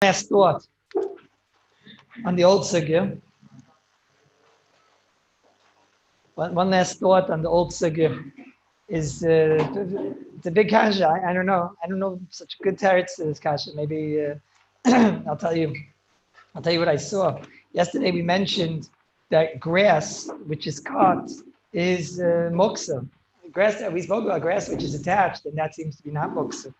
Last thought on the old sugya. One last thought on the old sugya is it's a big kasha. I don't know. I don't know such good teretz to this kasha. Maybe I'll tell you. I'll tell you what I saw. Yesterday we mentioned that grass, which is cut, is moksa. Grass that we spoke about, grass which is attached, and that seems to be not moksa.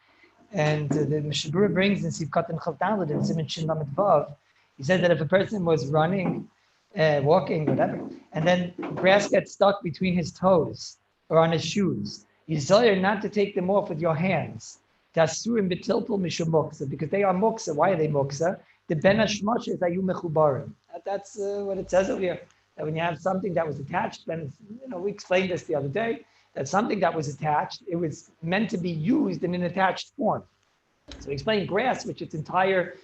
And the Mishabura brings in Sivkat and Chavdalad and Siman Shin Lamed Vav. He said that if a person was running, walking, whatever, and then grass gets stuck between his toes or on his shoes, you desire not to take them off with your hands. Tasurim betilpul mishum moksa, because they are moksa. Why are they moksa? The ben hashmash is ayu mechubarim. That's what it says over here. That when you have something that was attached, then we explained this the other day. That something that was attached, it was meant to be used in an attached form. So we explained grass, which its entire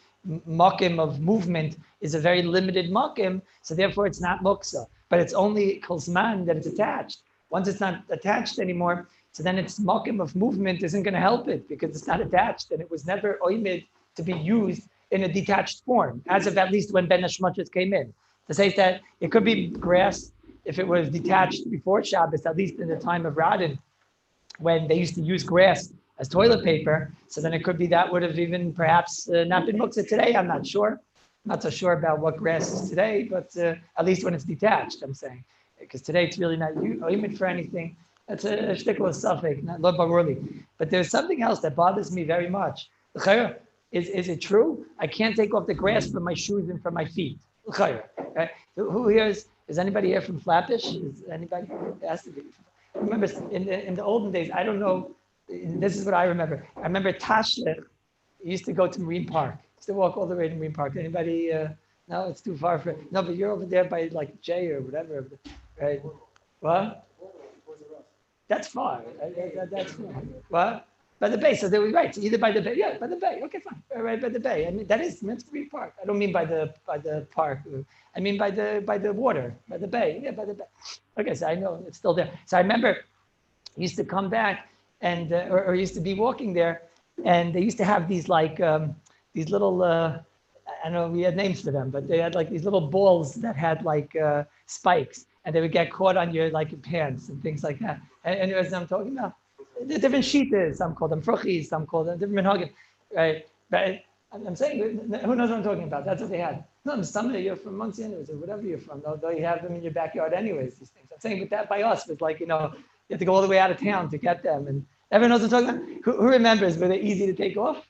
makim of movement is a very limited makim, so therefore it's not muksa. But it's only kol zman that it's attached. Once it's not attached anymore, so then its makim of movement isn't going to help it because it's not attached and it was never oimid to be used in a detached form, as of at least when Ben Hashmachas came in. To say that it could be grass if it was detached before Shabbos, at least in the time of Radin, when they used to use grass as toilet paper. So then it could be that would have even perhaps not been muktzah today. I'm not sure. I'm not so sure about what grass is today, but at least when it's detached, I'm saying. Because today it's really not humid for anything. That's a shtickle of suffix, not lo barurli. But there's something else that bothers me very much. Is it true? I can't take off the grass from my shoes and from my feet. Who here is anybody here from Flatbush? Is anybody? It has to be. Remember, in the olden days, I don't know, this is what I remember. I remember Tashlich used to go to Marine Park. Used to walk all the way to Marine Park. Anybody? No, it's too far for. No, but you're over there by like Jay or whatever, right? What? That's far. That's far. What? By the bay. So they were right. So either by the bay, yeah, by the bay. Okay, fine. Right by the bay. I mean, that is meant to be park. I don't mean by the park. I mean by the water, by the bay. Yeah, by the bay. Okay, so I know it's still there. So I remember I used to come back and or used to be walking there, and they used to have these like these little I don't know, we had names for them, but they had like these little balls that had like spikes, and they would get caught on your like your pants and things like that. And you know what I'm talking about? The different sheetas, some call them fruchis, some call them different minhagim, right? But I'm saying, who knows what I'm talking about? That's what they had. No, some of you're from Muncie anyways, or whatever you're from, though you have them in your backyard anyways, these things. I'm saying, but that by us was like, you have to go all the way out of town to get them. And everyone knows what I'm talking about? Who remembers, were they easy to take off?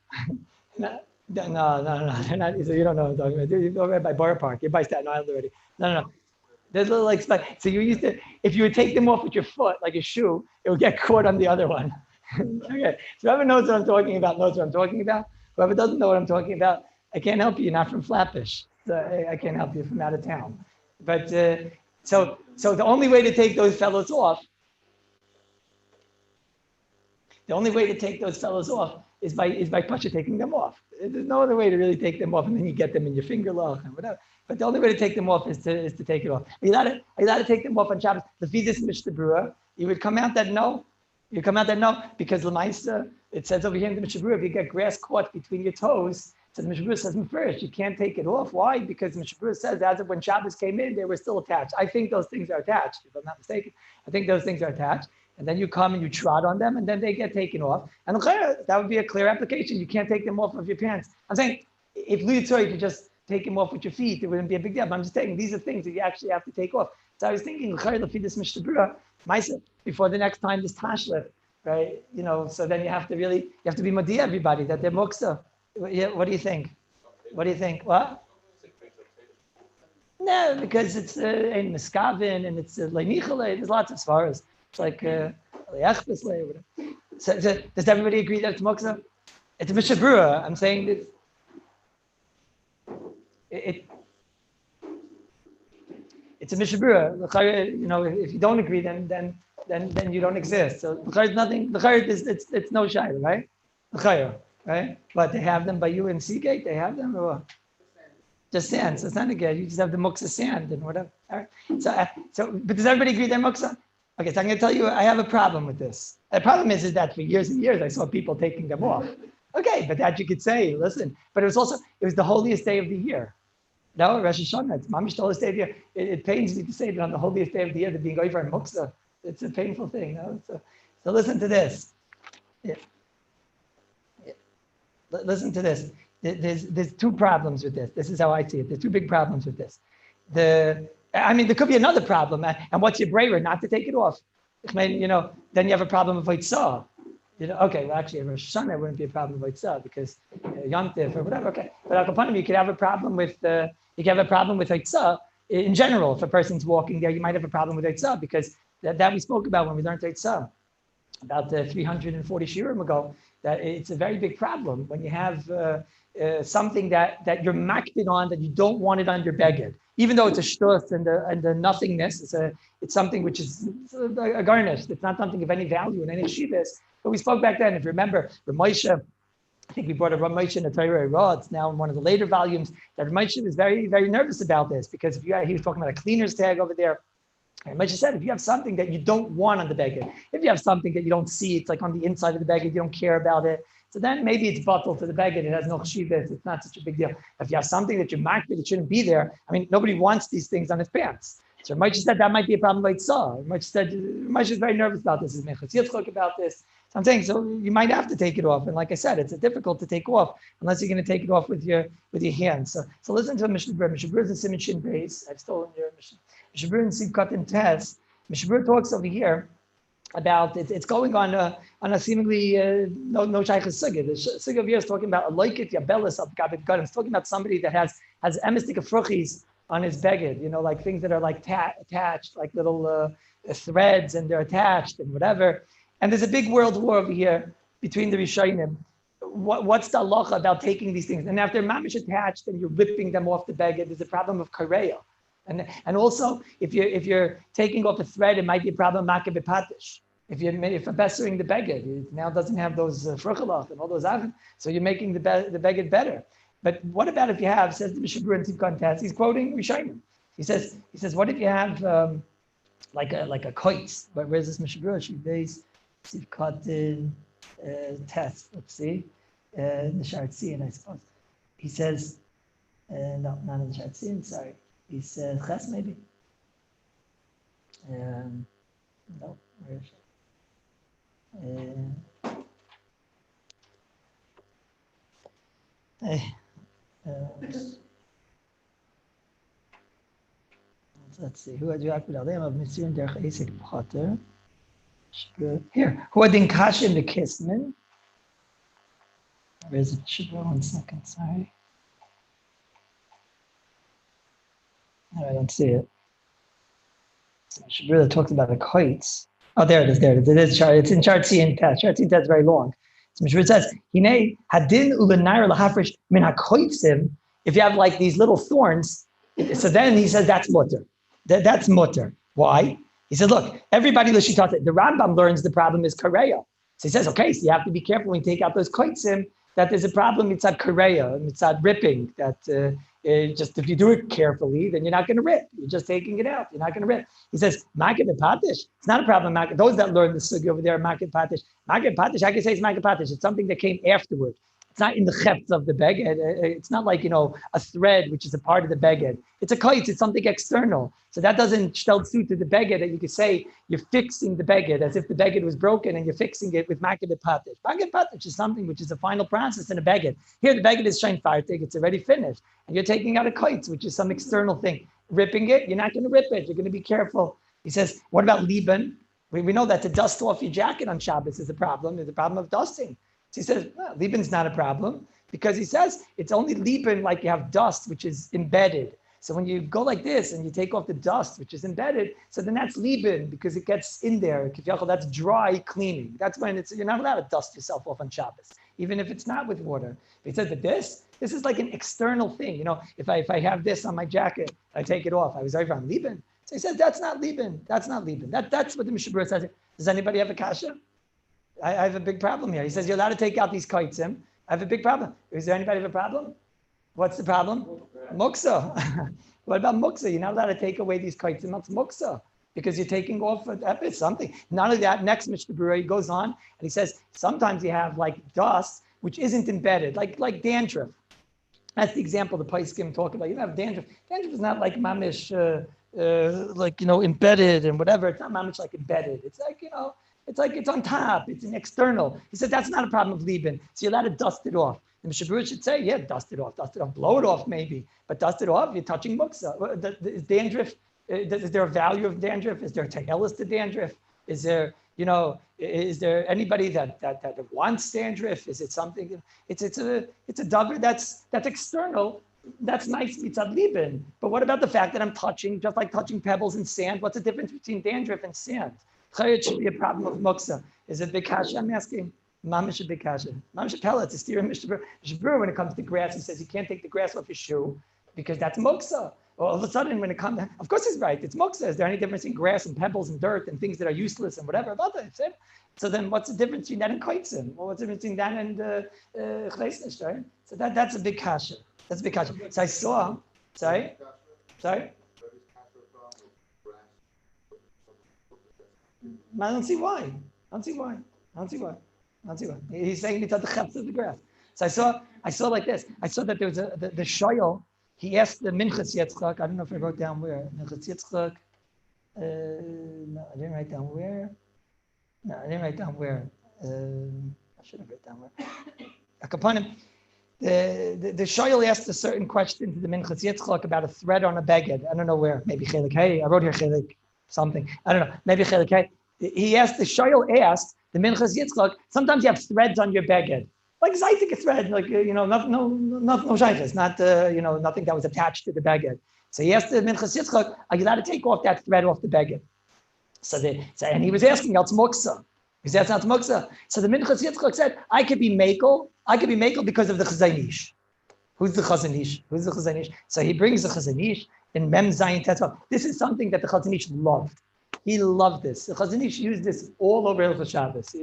No, they're not easy. You don't know what I'm talking about. You go right by Borough Park, you're by Staten Island already. No. There's little like spike. So you used to, if you would take them off with your foot, like a shoe, it would get caught on the other one. Okay. So whoever knows what I'm talking about knows what I'm talking about. Whoever doesn't know what I'm talking about, I can't help you. You're not from Flatbush. So I can't help you from out of town. But so the only way to take those fellows off, is by Pasha taking them off. There's no other way to really take them off, and then you get them in your finger lock and whatever. But the only way to take them off is to take it off. Are you allowed to take them off on Shabbos? The Fidus Mishnah, you would come out that no. You come out that no, because Lamaisa, it says over here in the Mishnah, if you get grass caught between your toes, so the Mishnah says first, you can't take it off. Why? Because the Mishnah says as of when Shabbos came in, they were still attached. I think those things are attached, if I'm not mistaken. I think those things are attached. And then you come and you trot on them, and then they get taken off. And that would be a clear application. You can't take them off of your pants. I'm saying, if you could just take them off with your feet, it wouldn't be a big deal. But I'm just saying, these are things that you actually have to take off. So I was thinking, before the next time this tashlif, right? So then you have to be madi everybody that they're muksa. What do you think? What do you think? What? No, because it's in miskavin and it's leinichale. There's lots of svaras. It's like whatever. So does everybody agree that it's muksa? It's a mishabura. I'm saying that it's a mishabura. If you don't agree, then you don't exist. So it's nothing. It's no shayla, right? Right? But they have them by you in Seagate. They have them or what? Just sand. So it's not a get. You just have the muksa sand and whatever. All right. But does everybody agree they're muksa? Okay, so I'm going to tell you, I have a problem with this. The problem is that for years and years, I saw people taking them off. Okay, but that you could say, listen, but it was the holiest day of the year. No, Rosh Hashanah, it's mamish the holiest day of the year. It pains me to say that on the holiest day of the year, that being over in Muksa, it's a painful thing. No? So listen to this. Yeah. Yeah. Listen to this. There's two problems with this. This is how I see it. There's two big problems with this. There could be another problem. And what's your braver? Not to take it off. Then you have a problem of Eitzah. Okay, well, actually, Rosh Hashanah wouldn't be a problem with Eitzah because Yom Tif or whatever. Okay, but Al Kapanim, you could have a problem with Eitzah in general. If a person's walking there, you might have a problem with Eitzah because that we spoke about when we learned Eitzah about 340 shiurim ago. That it's a very big problem when you have something that you're makbid on, that you don't want it on your beged, even though it's a shtus and the nothingness. It's something which is a garnish. It's not something of any value in any shivas. But we spoke back then. If you remember, Ramosha, I think we brought a Ramosha in the Torah Ra. It's now in one of the later volumes. That Ramosha was very, very nervous about this because he was talking about a cleaner's tag over there. And Ramosha said, if you have something that you don't want on the beged, if you have something that you don't see, it's like on the inside of the beged, you don't care about it. So then maybe it's bottled to the beged. It has no chshivas. It's not such a big deal. If you have something that you're makbid, it shouldn't be there. Nobody wants these things on his pants. So Ramosha said that might be a problem like Saw. Ramosha is very nervous about this. His Mechas Yitzchak about this. So I'm saying, so you might have to take it off. And like I said, it's difficult to take off unless you're going to take it off with your hands. So listen to Mishnah Berurah. Mishnah Berurah is a Simon Shin Beis. I've stolen your Mishnah. Mishnah Berurah in Sivkat and Tess. Mishnah Berurah talks over here about it's going on a seemingly no shaykh's sugya. The sugya over here is talking about a loikit yabelis of gabit gadim. It's talking about somebody that has emistic fruchis on his beged, like things that are like attached, like little threads, and they're attached and whatever. And there's a big world war over here between the Rishonim. What's the halacha about taking these things? And if they're mamish attached and you're ripping them off the beged, there's a problem of kareya. And also, if you're taking off a thread, it might be a problem of makeh b'patish. If you're bessering the beged, it now doesn't have those fruchalach and all those avin, so you're making the beged better. But what about if you have, says the Mishnah Berurah in Tzivkot Tess, he's quoting Rishonim. He says, what if you have like a koitz? But where's this Mishnah Berurah? She base Tzivkot Tess. Let's see, the Sharatzian, I suppose. He says, no, not in the Sharatzian. Sorry, he says Ches maybe. No, where is it? Let's see. Who had you of Mitzvah Derech Esek Potter? Here. Who had Kash in the Kisman? Where is it? 1 second. Sorry. No, I don't see it. Shabrila talks about the kites. Oh, there it is. There it is. It's in Chartzi Test. Chartzi Test is very long. So Mishra says, "Hine hadin ulenair lahafresh min hakoitzim." If you have like these little thorns, so then he says that's mutter. That's mutter. Why? He said, look, everybody l'shitat. The Rambam learns the problem is kareya. So he says, okay, so you have to be careful when you take out those koitzim. That there's a problem. It's at kareya. It's at ripping. That just if you do it carefully, then you're not going to rip. You're just taking it out. You're not going to rip. He says, makeh b'patish. It's not a problem. Those that learn the sugi over there, makeh b'patish. Makeh b'patish, I can say it's makeh b'patish. It's something that came afterward. It's not in the chefts of the beged. It's not like, a thread, which is a part of the beged. It's a kite. It's something external. So that doesn't shtel suit to the beged that you could say you're fixing the beged as if the beged was broken and you're fixing it with makeh b'patish. Makeh b'patish is something which is a final process in a beged. Here, the beged is shein fartig. It's already finished. And you're taking out a kite, which is some external thing. Ripping it, you're not going to rip it. You're going to be careful. He says, what about liban? We know that to dust off your jacket on Shabbos is a problem. There's a problem of dusting. So he says, well, liban's not a problem because he says it's only liban like you have dust, which is embedded. So when you go like this and you take off the dust, which is embedded, so then that's liban because it gets in there. That's dry cleaning. That's when you're not allowed to dust yourself off on Shabbos, even if it's not with water. But he says, but this is like an external thing. If I have this on my jacket, I take it off. I was over on liban. So he says, that's not liban. That's not liban. That's what the Mishnah Berurah says. Does anybody have a kasha? I have a big problem here. He says, you're allowed to take out these kaitzim. I have a big problem. Is there anybody have a problem? What's the problem? Muksa. What about muksa? You're not allowed to take away these kaitzim. That's muksa. Because you're taking off something. Not only that, next Mishnah Berurah, he goes on and he says, sometimes you have like dust, which isn't embedded, like dandruff. That's the example the Paiskim talk about. You have dandruff. Dandruff is not like mamish, embedded and whatever. It's not mamish like embedded. It's like, it's like it's on top. It's an external. He said that's not a problem of Liban. So you're allowed to dust it off. And the Shabbat should say, yeah, dust it off, blow it off maybe, but dust it off. You're touching muksa. Is dandruff? Is there a value of dandruff? Is there a tegelis to dandruff? Is there, is there anybody that wants dandruff? Is it something? It's a davar that's external. That's nice mitzad liban. But what about the fact that I'm touching, just like touching pebbles and sand? What's the difference between dandruff and sand? It should be a problem of muksa. Is it bikasha? I'm asking. Mamish a bikasha. Mamish a pellet. It's steering Mishabur. When it comes to grass, he says you can't take the grass off your shoe because that's muksa. All of a sudden, when it comes, of course he's right. It's muksa. Is there any difference in grass and pebbles and dirt and things that are useless and whatever about that? So then, what's the difference between that and koitzim? Well, what's the difference between that and chleisnish? Right? So that's a big kasha. That's a big kasha. So I saw. Sorry. I don't see why. He's saying it's at the chefs of the grass. So I saw like this. I saw that there was the shoyel. He asked the Minchas Yitzchak. I don't know if I wrote down where. Minchas Yitzchak. No, I didn't write down where. I should have written down where. Akapanim. The shoyel asked a certain question to the Minchas Yitzchak about a thread on a beged. I don't know where. Maybe chelik hey. I wrote here chelik something. I don't know. Maybe chelik hey. He asked, the shoyel asked the Minchas Yitzchak, sometimes you have threads on your beged. Like zaytik thread, like, no shaykhs, not, nothing that was attached to the beged. So he asked the Minchas Yitzchak, are you allowed to take off that thread off the beged? And he was asking, that's muksa. He said, that's not muksa. So the Minchas Yitzchak said, I could be makel because of the chazanish. Who's the chazanish? So he brings the chazanish in Mem Zayin Tetzvav. This is something that the chazanish loved. He loved this. The Chazon Ish used this all over Hilchos Shabbos.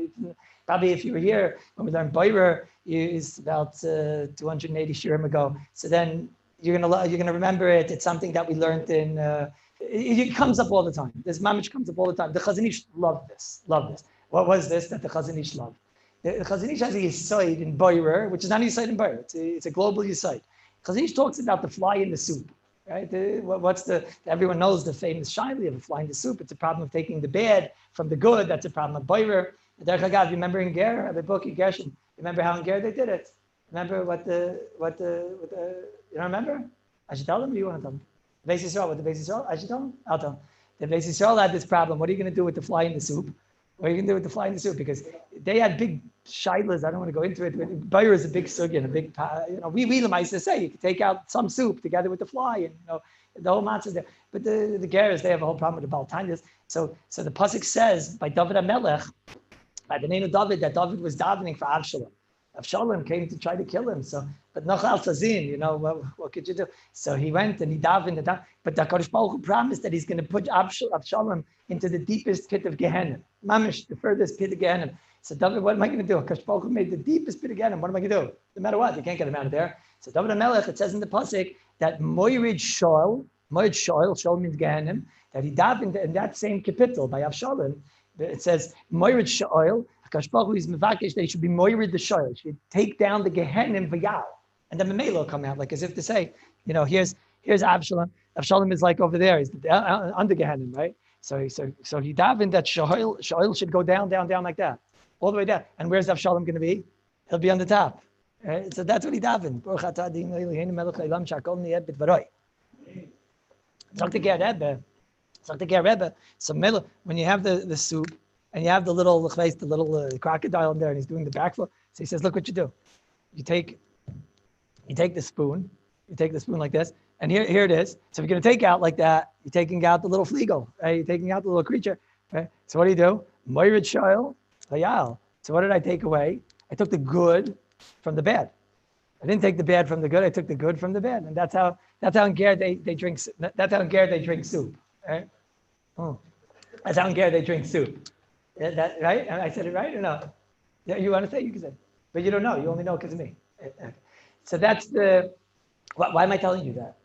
Probably if you were here when we learned Boirer, it's about 280 shirim ago. So then you're gonna remember it. It's something that we learned in. It comes up all the time. This mamish comes up all the time. The Chazon Ish loved this. What was this that the Chazon Ish loved? The Chazon Ish has a yisoid in Boirer, which is not a yisoid in Boirer. It's a global yisoid. Chazon Ish talks about the fly in the soup. Right? Everyone knows the famous shaili of a fly in the soup. It's a problem of taking the bad from the good. That's a problem of boirer. Derech Agav, you remember in Ger, the book in Gershon, remember how in Ger they did it? Remember what you don't remember? I should tell them or you want to tell them? The Beis Yisrael, what the Beis Yisrael? I should tell them? I'll tell them. The Beis Yisrael had this problem. What are you going to do with the fly in the soup? Because they had big shilas. I don't want to go into it. Boirer is a big sugyan, a big, we Lamaisa say you can take out some soup together with the fly, and the whole matzah is there. But the Geras, they have a whole problem with the Baltanyas. So the pasuk says by David HaMelech, by the name of David, that David was davening for Avshalom. Avshalom came to try to kill him. But Nachal Tazin, what could you do? So he went and he davened. But the HaKadosh Baruch Hu promised that he's going to put Avshalom into the deepest pit of Gehenna. Mamish, the furthest pit of Gehenna. So David, what am I going to do? HaKadosh Baruch Hu made the deepest pit of Gehenna. What am I going to do? No matter what, you can't get him out of there. So David HaMelech, it says in the pasuk that Moirid Shoel means Gehenna, that he davened in that same capital by Avshalom. It says Moirid Shoel. HaKadosh Baruch Hu is mevakesh that he should be Moirid the Shoel. He should take down the Gehenna v'yal. And then the Mamela will come out, like as if to say, here's Avshalom. Avshalom is like over there. He's under Gehenna, right? So he davened that Shoel should go down like that, all the way down. And where's Avshalom going to be? He'll be on the top. Right? So that's what he davened. So when you have the soup and you have the little crocodile in there and he's doing the backflip, so he says, look what you do. You take the spoon like this, and here it is. So if you're going to take out like that, you're taking out the little fleagle, right? You're taking out the little creature, right? So what do? Moirid shoyl, hayal. So what did I take away? I took the good from the bad. I didn't take the bad from the good. I took the good from the bad, and that's how in Ger they drink. That's how in Ger they drink soup, right? That's how in Ger they drink soup. That right? I said it right or no? Yeah, you want to say? You can say, but you don't know. You only know because of me. Okay. So that's the. Why am I telling you that?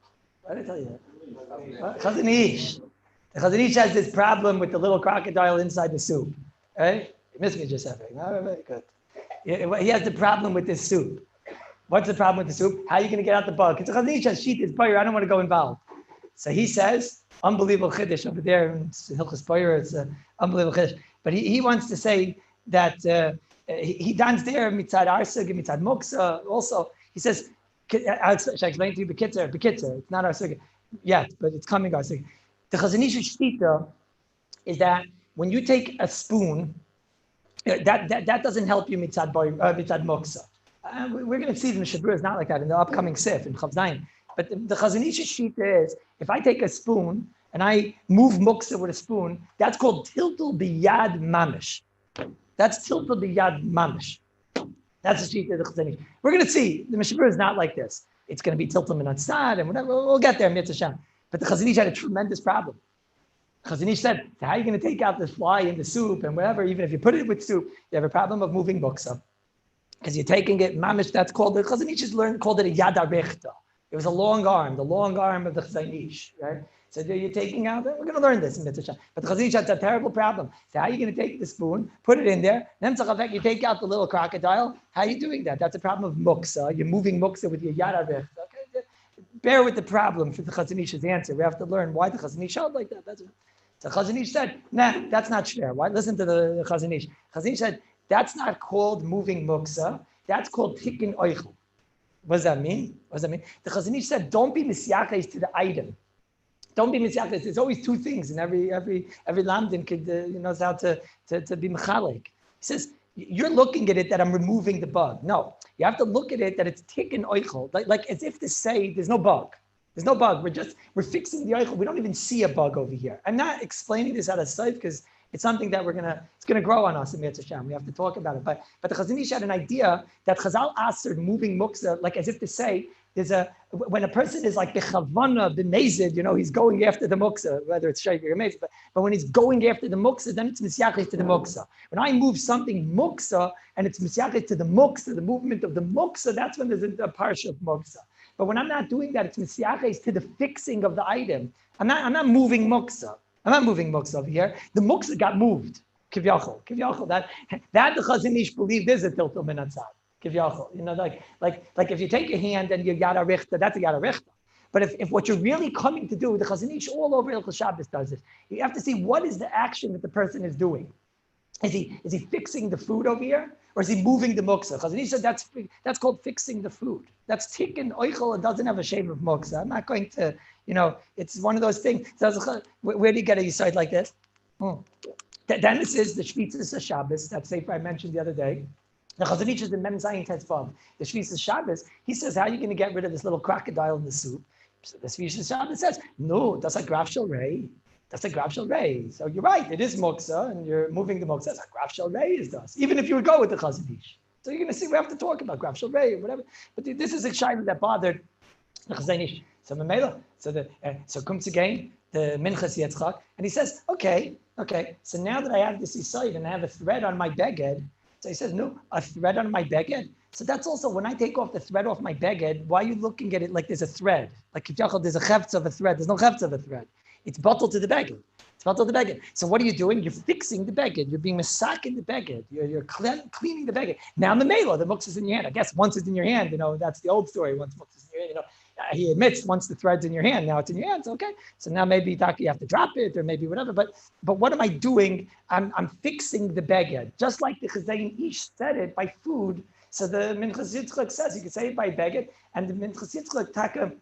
Why did I tell you that? Chazon Ish. The Chazon Ish has this problem with the little crocodile inside the soup. Right? You missed me just a second. Very good. He has the problem with this soup. What's the problem with the soup? How are you going to get out the bug? It's a Chazon Ish sheet is Bayer. I don't want to go involved. So he says, unbelievable chiddush over there in Hilchos Bayer. It's an unbelievable chiddush. But he wants to say that he dons there mitzad arsug and mitzad muksa. Also, he says, should I explain to you? Bekitzer. It's not arsug yet, but it's coming arsug. The Chazon Ish shita is that when you take a spoon, that doesn't help you mitzad muksa. We're going to see the Mishabur is not like that in the upcoming Sif in Chav Zayin. But the Chazon Ish shita is if I take a spoon and I move muksa with a spoon, that's called tiltul biyad mamish. That's tiltul biyad mamish. That's the shita of the Chazon Ish. We're going to see the Mishabur is not like this. It's going to be tiltul min atzad and whatever. We'll get there, Mitzvah. But the Chazon Ish had a tremendous problem. Chazon Ish said, how are you going to take out this fly in the soup and whatever? Even if you put it with soup, you have a problem of moving muksa. Because you're taking it, mamish, that's called, the Chazon Ish called it a yad arichta. It was a long arm, the long arm of the Chazon Ish, right? So you're taking out, we're going to learn this in Mitzvah. But the Chazon Ish has a terrible problem. So how are you going to take the spoon, put it in there, then you take out the little crocodile? How are you doing that? That's a problem of muksa. You're moving muksa with your yad arichta. Okay? Bear with the problem for the Chazon Ish's answer. We have to learn why the Chazon Ish held like that. That's it. So Chazon Ish said, nah, that's not fair. Why? Listen to the Chazon Ish. Chazon Ish said, that's not called moving muksa. That's called tikkun oichel. What does that mean? The Chazon Ish said, don't be misyaches to the item. Don't be misyaches. There's always two things, and every lamdin could knows how to be mechalik. He says, you're looking at it that I'm removing the bug. No, you have to look at it that it's tikkun oichel, like as if to say there's no bug. There's no bug. We're fixing the oichel. We don't even see a bug over here. I'm not explaining this out of sight because it's something that it's gonna grow on us in Mitzvah Shem. We have to talk about it. But the Chazon Ish had an idea that Chazal asked moving muksa, like as if to say, when a person is like bechavana, b'nezid, he's going after the muksa, whether it's shaykh or mezid, but when he's going after the muksa, then it's misyachis to the muksa. When I move something muksa and it's misyachis to the muksa, the movement of the muksa, that's when there's a parsha of muksa. But when I'm not doing that, it's misyachis to the fixing of the item. I'm not moving muksa. I'm not moving muksa over here. The muksa got moved. Kivyachol. That the Chazon Ish believed is a tiltul min atzad. Kivyachol. Like if you take your hand and you yad arichta, that's a yad arichta. But if what you're really coming to do, the Chazon Ish all over Hilchos Shabbos does this. You have to see what is the action that the person is doing. Is he fixing the food over here, or is he moving the muksa? Chazon Ish said that's called fixing the food. That's tikkun oichel. It doesn't have a shame of muksa. I'm not going to, it's one of those things. So where do you get a yisoid like this? Then this is the Shvitzas Shabbos. That sefer I mentioned the other day. The Chazon Ish is the Mem Zayin Tetzvav. The Shvitzas Shabbos. He says, how are you going to get rid of this little crocodile in the soup? So the Shvitzas Shabbos says, no, that's a graf shel rei. That's a graf shel rei. So you're right, it is muksa, and you're moving the muksa. That's a graf shel rei is das. Even if you would go with the Chazon Ish. So you're going to see, we have to talk about graf shel rei or whatever. But this is a shayla that bothered the Chazon Ish. So Mamela, so comes again, the Minchas Yitzchak, and he says, okay, so now that I have this Yisayid and I have a thread on my beged, so he says, no, a thread on my beged? So that's also, when I take off the thread off my beged, why are you looking at it like there's a thread? Like there's a chefts of a thread, there's no chefts of a thread. It's bottled to the beged. So what are you doing? You're fixing the beged. You're being masak in the beged. You're cleaning the beged. Now in the mela, the muksa is in your hand. I guess once it's in your hand, that's the old story. Once muksa is in your hand, he admits once the thread's in your hand, now it's in your hands. Okay. So now maybe you have to drop it or maybe whatever. But what am I doing? I'm fixing the beged. Just like the Chazon Ish said it by food. So the Minchas Yitzchak says you can say it by beged, and the Minchas Yitzchak taka.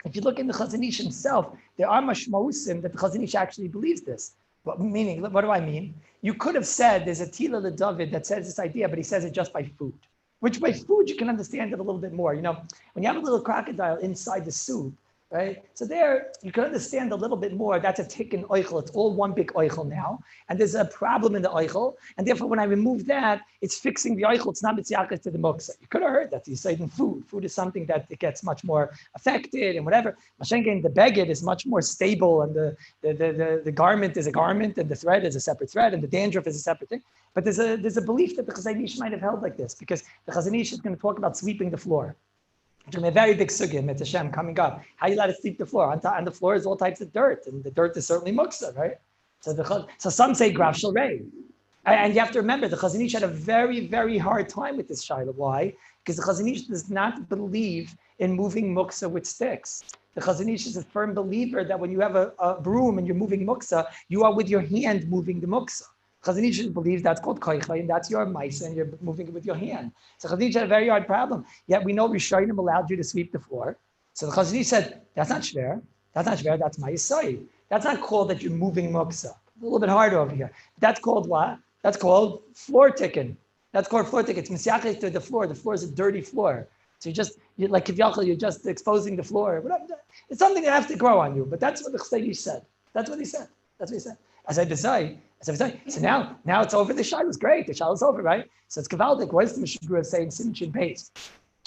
If you look in the Chazon Ish himself, there are mashmausim that the Chazon Ish actually believes this. Meaning, what do I mean? You could have said there's a Tila LeDavid that says this idea, but he says it just by food. Which by food you can understand it a little bit more. When you have a little crocodile inside the soup, right? So there you can understand a little bit more. That's a tikkun oichel. It's all one big oichel now, and there's a problem in the oichel, and therefore when I remove that, it's fixing the oichel. It's not mitziachas to the muksa. You could have heard that. You say in food. Food is something that it gets much more affected and whatever. Mashenkin, the beged is much more stable, and the garment is a garment, and the thread is a separate thread, and the dandruff is a separate thing. But there's a belief that the Chazon Ish might have held like this, because the Chazon Ish is going to talk about sweeping the floor. It's going to be a very big sugya, Mitzvah Shem, coming up. How you let to sweep the floor? On the floor is all types of dirt, and the dirt is certainly muksa, right? So some say graf shel rei. And you have to remember, the Chazon Ish had a very, very hard time with this Shaila. Why? Because the Chazon Ish does not believe in moving muksa with sticks. The Chazon Ish is a firm believer that when you have a broom and you're moving muksa, you are with your hand moving the muksa. Chazon Ish believes that's called koicha, and that's your maisa, and you're moving it with your hand. So Chazon Ish had a very hard problem. Yet we know Rishonim allowed you to sweep the floor. So the Chazon Ish said, that's not shver. That's not shver. That's ma'isai. That's not called that you're moving muksa. A little bit harder over here. That's called what? That's called floor ticking. That's called floor ticking. It's misyachis to the floor. The floor is a dirty floor. So you're like kiviyachal, you're just exposing the floor. It's something that has to grow on you. But that's what the Chazon Ish said. That's what he said. That's what he said. As I decide. So now it's over. The shal was great. The shal is over, right? So it's kavaldik. What does the Mishnah Berurah say in Simchin Beis?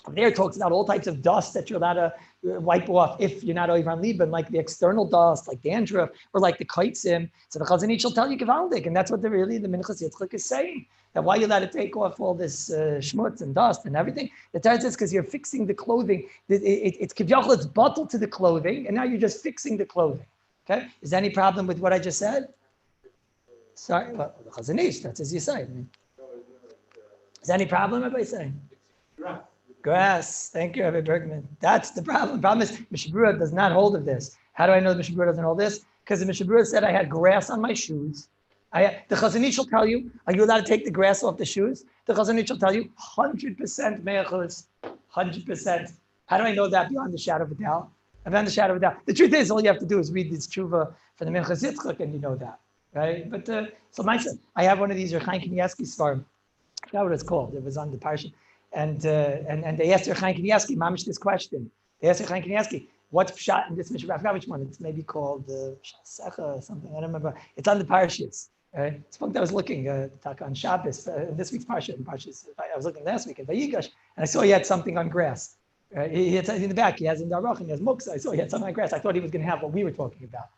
There it talks about all types of dust that you're allowed to wipe off if you're not over on Liban, like the external dust, like dandruff, or like the kaitzim. So the Chazon Ish will tell you kavaldik, and that's what the Minchas Yitzchak is saying. That why you're allowed to take off all this schmutz and dust and everything. The Torah says because you're fixing the clothing. It's kivyachol, it's bottled to the clothing, and now you're just fixing the clothing. Okay? Is there any problem with what I just said? Sorry, well, the Chazon Ish, that's as you say. Is there any problem, everybody saying? Grass. Thank you, Rabbi Bergman. That's the problem. The problem is Mishnah Berurah does not hold of this. How do I know the Mishnah Berurah doesn't hold this? Because the Mishnah Berurah said I had grass on my shoes. The Chazon Ish will tell you, are you allowed to take the grass off the shoes? The Chazon Ish will tell you, 100% me'achos, 100%. How do I know that beyond the shadow of a doubt? Beyond the shadow of a doubt. The truth is, all you have to do is read this tshuva for the Minchas Yitzchak, and you know that, right? But so I have one of these Chaim Kanievsky svarim. I forgot what it's called. It was on the parsha. And they asked Chaim Kanievsky, mamish, this question. They asked Chaim Kanievsky, what's pshat in this Mishnah? I forgot which one. It's maybe called Secha or something. I don't remember. It's on the parshas. Right? It's one that I was looking on Shabbos, this week's parsha. I was looking last week at Vayigash, and I saw he had something on grass. He had in the back. He has in Darach, and he has muksa. I saw he had something on grass. I thought he was going to have what we were talking about,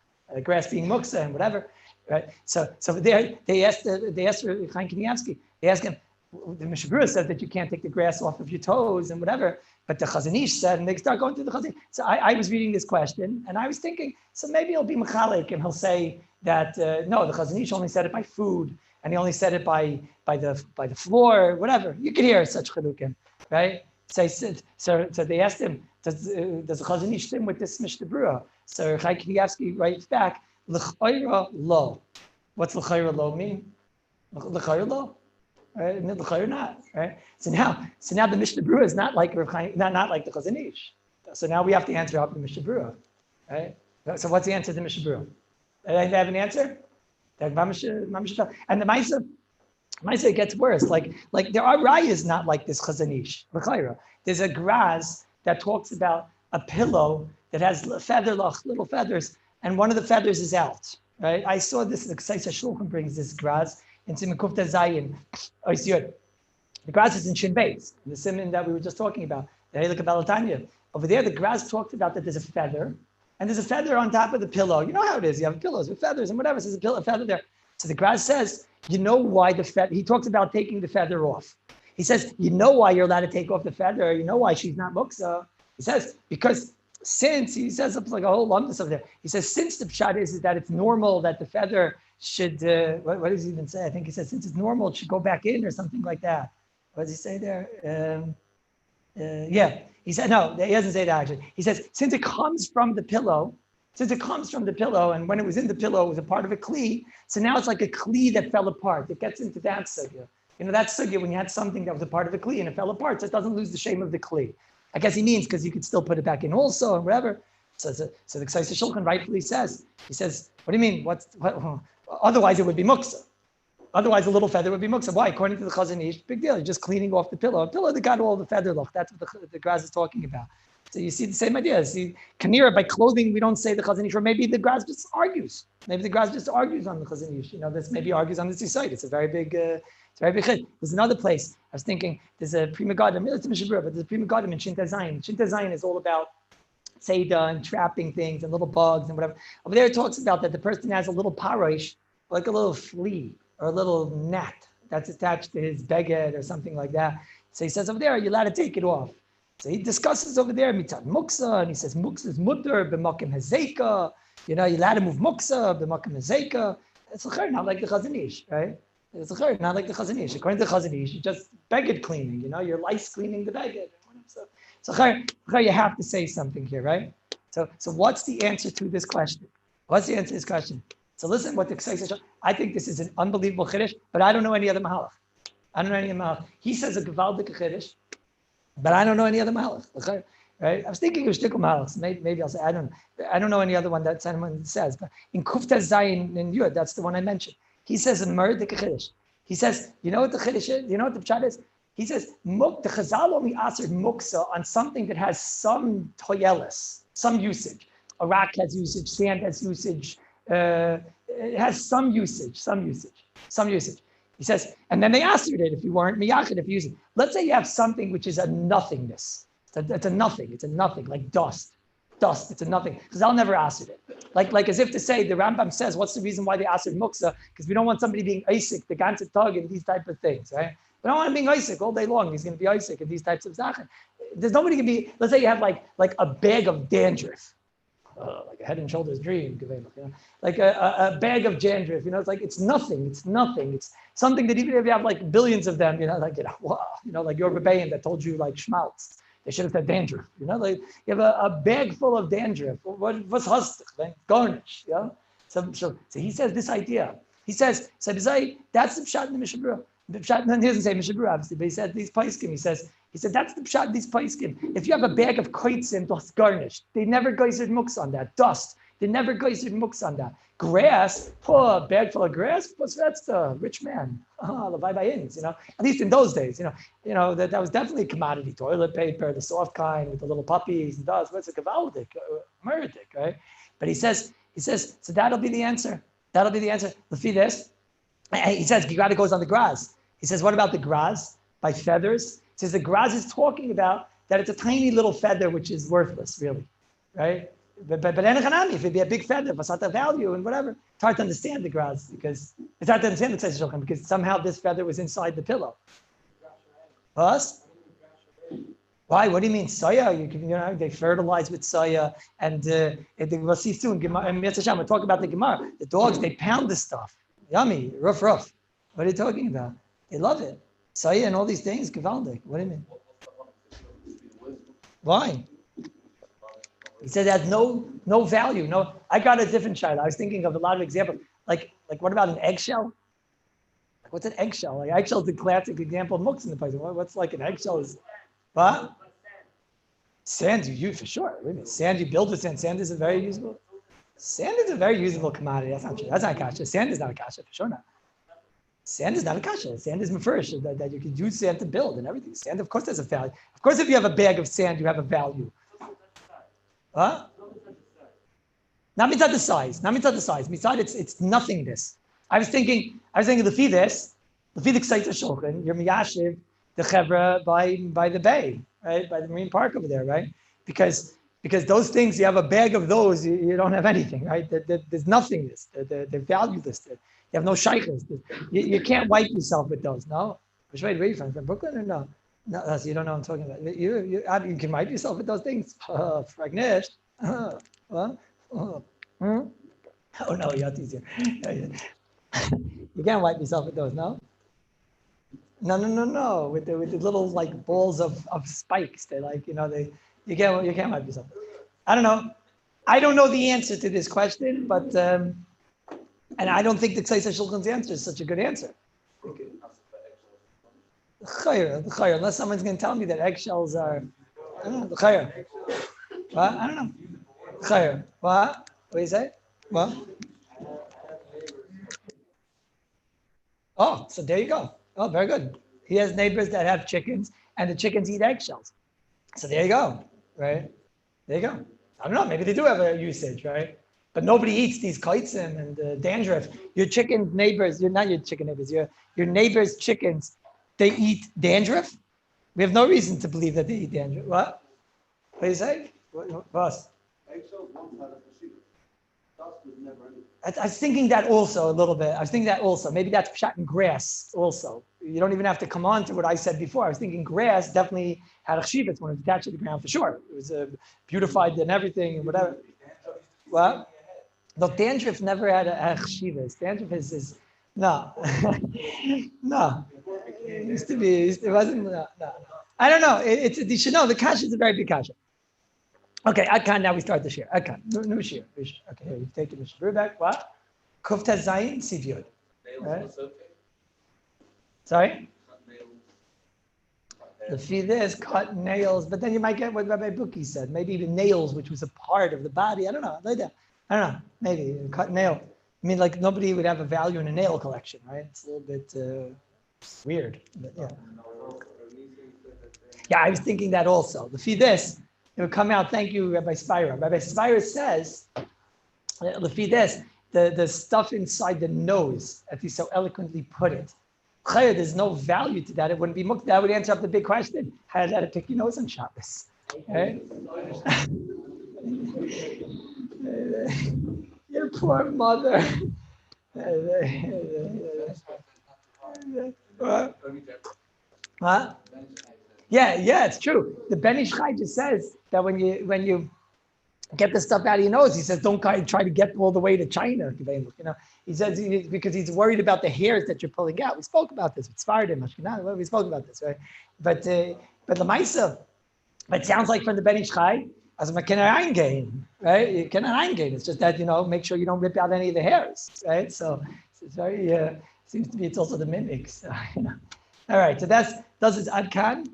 grass being muksa and whatever. Right? So they asked Chaim Kanievsky. They asked him. The Mishnah Berurah says that you can't take the grass off of your toes and whatever, but the Chazon Ish said, and they start going through the Chazon Ish. So I was reading this question, and I was thinking, so maybe he'll be mechalik, and he'll say that no, the Chazon Ish only said it by food, and he only said it by the floor, whatever. You could hear such chilukim, right? So they asked him, does the Chazon Ish sim with this Mishnah Berurah? So Chaim Kanievsky writes back, l'chayra lo. What's l'chayra lo mean? L'chayra lo. Right? Or not, right? So now the Mishnah Berurah is not like not like the Chazon Ish. So now we have to answer up the Mishnah Berurah, right? So what's the answer to the Mishnah Berurah? They have an answer. And the Maisa gets worse. Like there are rayas not like this Chazon Ish. There's a graz that talks about a pillow that has little feathers, and one of the feathers is out. Right? I saw this. The Ksaisa Shulchan brings this graz. In Siman Kufta Zayin, the grass is in Shin Beis, the Siman that we were just talking about, the Heilige Balatanya. Over there, the grass talks about that there's a feather, and there's a feather on top of the pillow. You know how it is. You have pillows with feathers and whatever. So there's a feather there. So the grass says, you know why the feather, he talks about taking the feather off. He says, you know why you're allowed to take off the feather. You know why she's not muksa. He says, because he says it's like a whole lumpness over there. He says, since the pshat is that it's normal that the feather should, what does he even say? I think he says, since it's normal, it should go back in or something like that. What does he say there? He said, no, he doesn't say that actually. He says, since it comes from the pillow, and when it was in the pillow, it was a part of a kli, so now it's like a kli that fell apart. It gets into that sugya. You know, that sugya when you had something that was a part of a kli and it fell apart, so it doesn't lose the shame of the kli. I guess he means because you could still put it back in also and whatever. So the Ksaisa Shulchan rightfully says, he says, what do you mean? What otherwise it would be muksa. Otherwise, a little feather would be muksa. Why? According to the Chazon Ish, big deal. You're just cleaning off the pillow. A pillow that got all the feather look. That's what the grass is talking about. So you see the same idea. See, Kanira, by clothing, we don't say the Chazon Ish, or maybe the grass just argues. Maybe the grass just argues on the Chazon Ish. You know, this maybe argues on the side. It's a very big chid. There's another place. I was thinking, there's a Prima Garden, it's a Mishnah Berurah, but there's a Prima Garden in Shinta Zayin. Shinta Zayin is all about Seda and trapping things and little bugs and whatever. Over there it talks about that the person has a little parosh, like a little flea or a little gnat that's attached to his beged or something like that. So he says over there, you're allowed to take it off. So he discusses over there, mitzad muksa, and he says muksa is mutter, b'makim hazeka. You know, you're allowed to move muksa, b'makim hazeka. It's not like the Chazon Ish, right? It's not like the Chazon Ish. According to the Chazon Ish, you just beged cleaning, you're lice cleaning the beged. So you have to say something here, right? So what's the answer to this question? What's the answer to this question? So listen what the Ksai says. I think this is an unbelievable Chiddush, but I don't know any other Mahalach. I don't know any other Mahalach. He says a Gevaldik Chiddush, but I don't know any other Mahalach. Right? I was thinking of Shtickle Mahalachs. Maybe I'll say, I don't know any other one that someone says, but in Kufta Zayin in Yud, that's the one I mentioned. He says a Merdik Chiddush. He says, you know what the Chiddush is? You know what the Pshat is? He says, the Chazal only answered muksa on something that has some toyelis, some usage. A rock has usage, sand has usage, it has some usage. He says, and then they answered it if you weren't miyachid, if you use it. Let's say you have something which is a nothingness. It's a nothing, like dust, it's a nothing. Chazal never answered it. Like as if to say, the Rambam says, what's the reason why they answered muksa? Because we don't want somebody being Isaac, the ganze Tag, and these type of things, right? We don't want him being Isaac all day long. He's going to be Isaac and these types of zachen. There's nobody going to be, let's say you have like a bag of dandruff, like a head and shoulders dream, like a bag of dandruff, it's nothing. It's something that even if you have like billions of them, like your Rabbi that told you like schmaltz, they should have said dandruff, like you have a bag full of dandruff. What's hustik, garnish, So he says this idea. He says, that's the pshat in the Mishnah Berurah. The pshat, he doesn't say Mishnah Berurah, obviously, but he said these paiskim. He said that's the pshat, these paiskim. If you have a bag of koitzim that's garnished, they never geysered muks on that. Dust, they never geysered muks on that. Grass, a bag full of grass, that's the rich man. At least in those days, that was definitely a commodity. Toilet paper, the soft kind with the little puppies and dust. What's a gavaldik, murdik, right? But he says, so that'll be the answer. Let's see this. He says, Gigrada goes on the graz. He says, what about the graz? By feathers? He says, the graz is talking about that it's a tiny little feather which is worthless, really, right? But if it'd be a big feather, but not the value and whatever, it's hard to understand the graz because it's hard to understand the Tzei Shulchan because somehow this feather was inside the pillow. Us? Why? What do you mean soya? They fertilize with soya, and we'll see soon. We'll talk about the Gemara. The dogs, they pound this stuff. Yummy, rough. What are you talking about? They love it. Soya and all these things, gewaldig. What do you mean? Why? He said it has no value. No, I got a different child. I was thinking of a lot of examples. Like what about an eggshell? What's an eggshell? Like eggshell is the classic example of mooks in the place. What's like an eggshell is what? Sand you use for sure. Wait a minute. Sand you build with sand. Sand is a very usable. Sand is a very usable commodity. That's not true. That's not kasha. Sand is not a kasha, for sure not. Sand is not a kasha. Sand is mefurish, that you can use sand to build and everything. Sand, of course, has a value. Of course, if you have a bag of sand, you have a value. Huh? Not mitzad the size. Mitzad, it's nothingness. I was thinking, lefi the Ksai Shulchan, you're miyashiv, the chevra by the bay, right? By the marine park over there, right? Because those things, you have a bag of those, you don't have anything, right? There's nothingness. They're valueless. You have no shaykhs. You can't wipe yourself with those, no? Where are you from Brooklyn or no? No, so you don't know what I'm talking about. You can wipe yourself with those things. Fragnish. Oh no, you have to use you can't wipe yourself with those, no? No. With the little like balls of spikes. They you can't wipe yourself. I don't know. I don't know the answer to this question, but and I don't think the Ksai Shulchan's answer is such a good answer. Unless someone's going to tell me that eggshells are, I don't know, the chayr. What? I don't know. Chayr. What do you say? What? Oh, so there you go. Oh, very good. He has neighbors that have chickens, and the chickens eat eggshells. So there you go, right? There you go. I don't know, maybe they do have a usage, right? But nobody eats these kaitzim and dandruff. Your chicken neighbors, you're not your chicken neighbors, your neighbors' chickens, they eat dandruff? We have no reason to believe that they eat dandruff. What? What do you say? What? I was thinking that also a little bit. Maybe that's pshat in grass also. You don't even have to come on to what I said before. I was thinking grass definitely had a chshivas when it was attached to the ground for sure. It was beautified and everything and whatever. Well, no, dandruff never had a chshivas. Dandruff is No, no. It wasn't, no. I don't know. You should know the kasha is a very big kasha. Okay, Akan, now we start the shir. Akan, new shir. Okay, here, you've taken the shir back. What? Kufta Zayin Sivyod. Right? Sorry? The fee is cut nails, but then you might get what Rabbi Buki said. Maybe even nails, which was a part of the body. I don't know. I don't know. Maybe cut nail. I mean, like nobody would have a value in a nail collection, right? It's a little bit weird. But yeah. Yeah, I was thinking that also. The fee this, it would come out. Thank you, Rabbi Spira. Rabbi Spira says, the fee this, the stuff inside the nose, as he so eloquently put it. There's no value to that. It wouldn't be mukta. That would answer up the big question. How to pick your nose on Shabbos? Right? Your poor mother. Huh? Yeah, it's true. The Ben Ish Chai just says that when you get the stuff out of your nose, he says, don't try to get all the way to China. You know, he says because he's worried about the hairs that you're pulling out. We spoke about this. It's fired in Mashkinah. We spoke about this, right? But the Maisa, it sounds like from the Ben Ish Chai, as a gain, right? You cannot gain. It's just that, make sure you don't rip out any of the hairs, right? So it's very, seems to be, it's also the mimics. So, All right, so does it Adkan?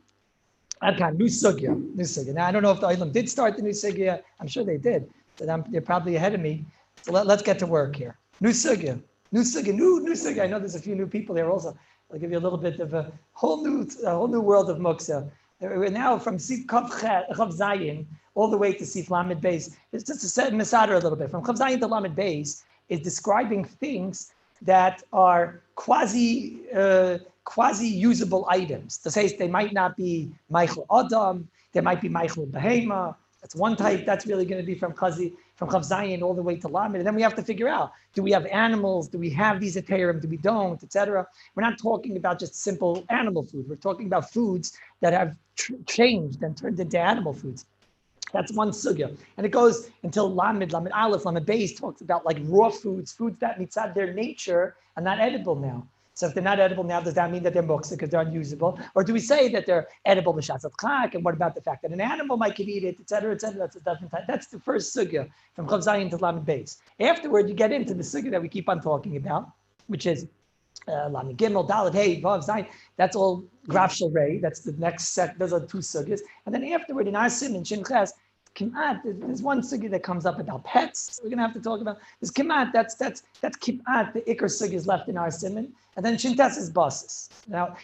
Adkan, new sugya. Now, I don't know if the Olam did start the new sugya. I'm sure they did, but they're probably ahead of me. So let's get to work here. New sugya. I know there's a few new people here also. I'll give you a little bit of a whole new world of muksa. We're now from Sif Chav Zayin all the way to Sif Lamed Beis. It's just to set Masada a little bit. From Chav Zayin to Lamed Beis is describing things that are quasi usable items. To say they might not be Michael Adam, they might be Michael Behema. That's one type. That's really going to be from Chav Zayin all the way to Lamed. And then we have to figure out: do we have animals? Do we have these Eterim? Do we don't? Etc. We're not talking about just simple animal food. We're talking about foods that have changed and turned into animal foods. That's one sugya. And it goes until Lamed Aleph, Lamed Beis talks about like raw foods that mitzad their nature are not edible now. So if they're not edible now, does that mean that they're muksa because they're unusable? Or do we say that they're edible b'shatzat chak? And what about the fact that an animal might could eat it, et cetera, et cetera? That's a different type. That's the first sugya from Chav Zayin to Lamed Beis. Afterward, you get into the sugya that we keep on talking about, which is Lamed Gimel, Dalet, Hey, Vav, Zayin. That's all Graf Shel Rei. That's the next set. Those are two sugyas. And then afterward, in our sim and Shin Ches, Kimat, there's one sugya that comes up about pets. We're going to have to talk about. There's Kimat, that's Kimat, the Iker sugya is left in our simon. And then Shintas is basis. Now,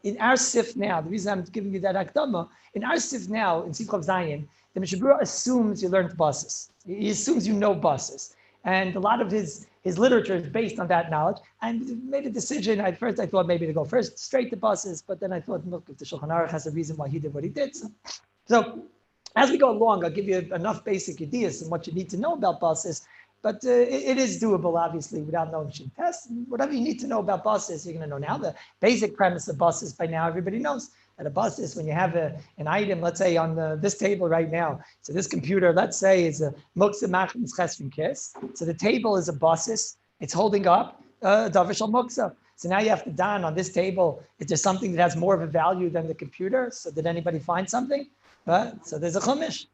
in our sif now, the reason I'm giving you that akdama, in our sif now, in Sif Chav Zayin, the Mishabura assumes you learned basis. He assumes you know basis. And a lot of his literature is based on that knowledge. And made a decision. At first, I thought maybe to go first straight to basis, but then I thought, look, if the Shulchan Aruch has a reason why he did what he did. So as we go along, I'll give you enough basic ideas and what you need to know about basis. But it is doable, obviously, without knowing Shin Test. Whatever you need to know about basis, you're going to know now. The basic premise of basis, by now, everybody knows that a basis, when you have an item, let's say on this table right now, so this computer, let's say, is a muksa machim chesfin kis. So the table is a basis. It's holding up davar shel muksa. So now you have to don on this table, is there something that has more of a value than the computer? So did anybody find something? So there's a chumash.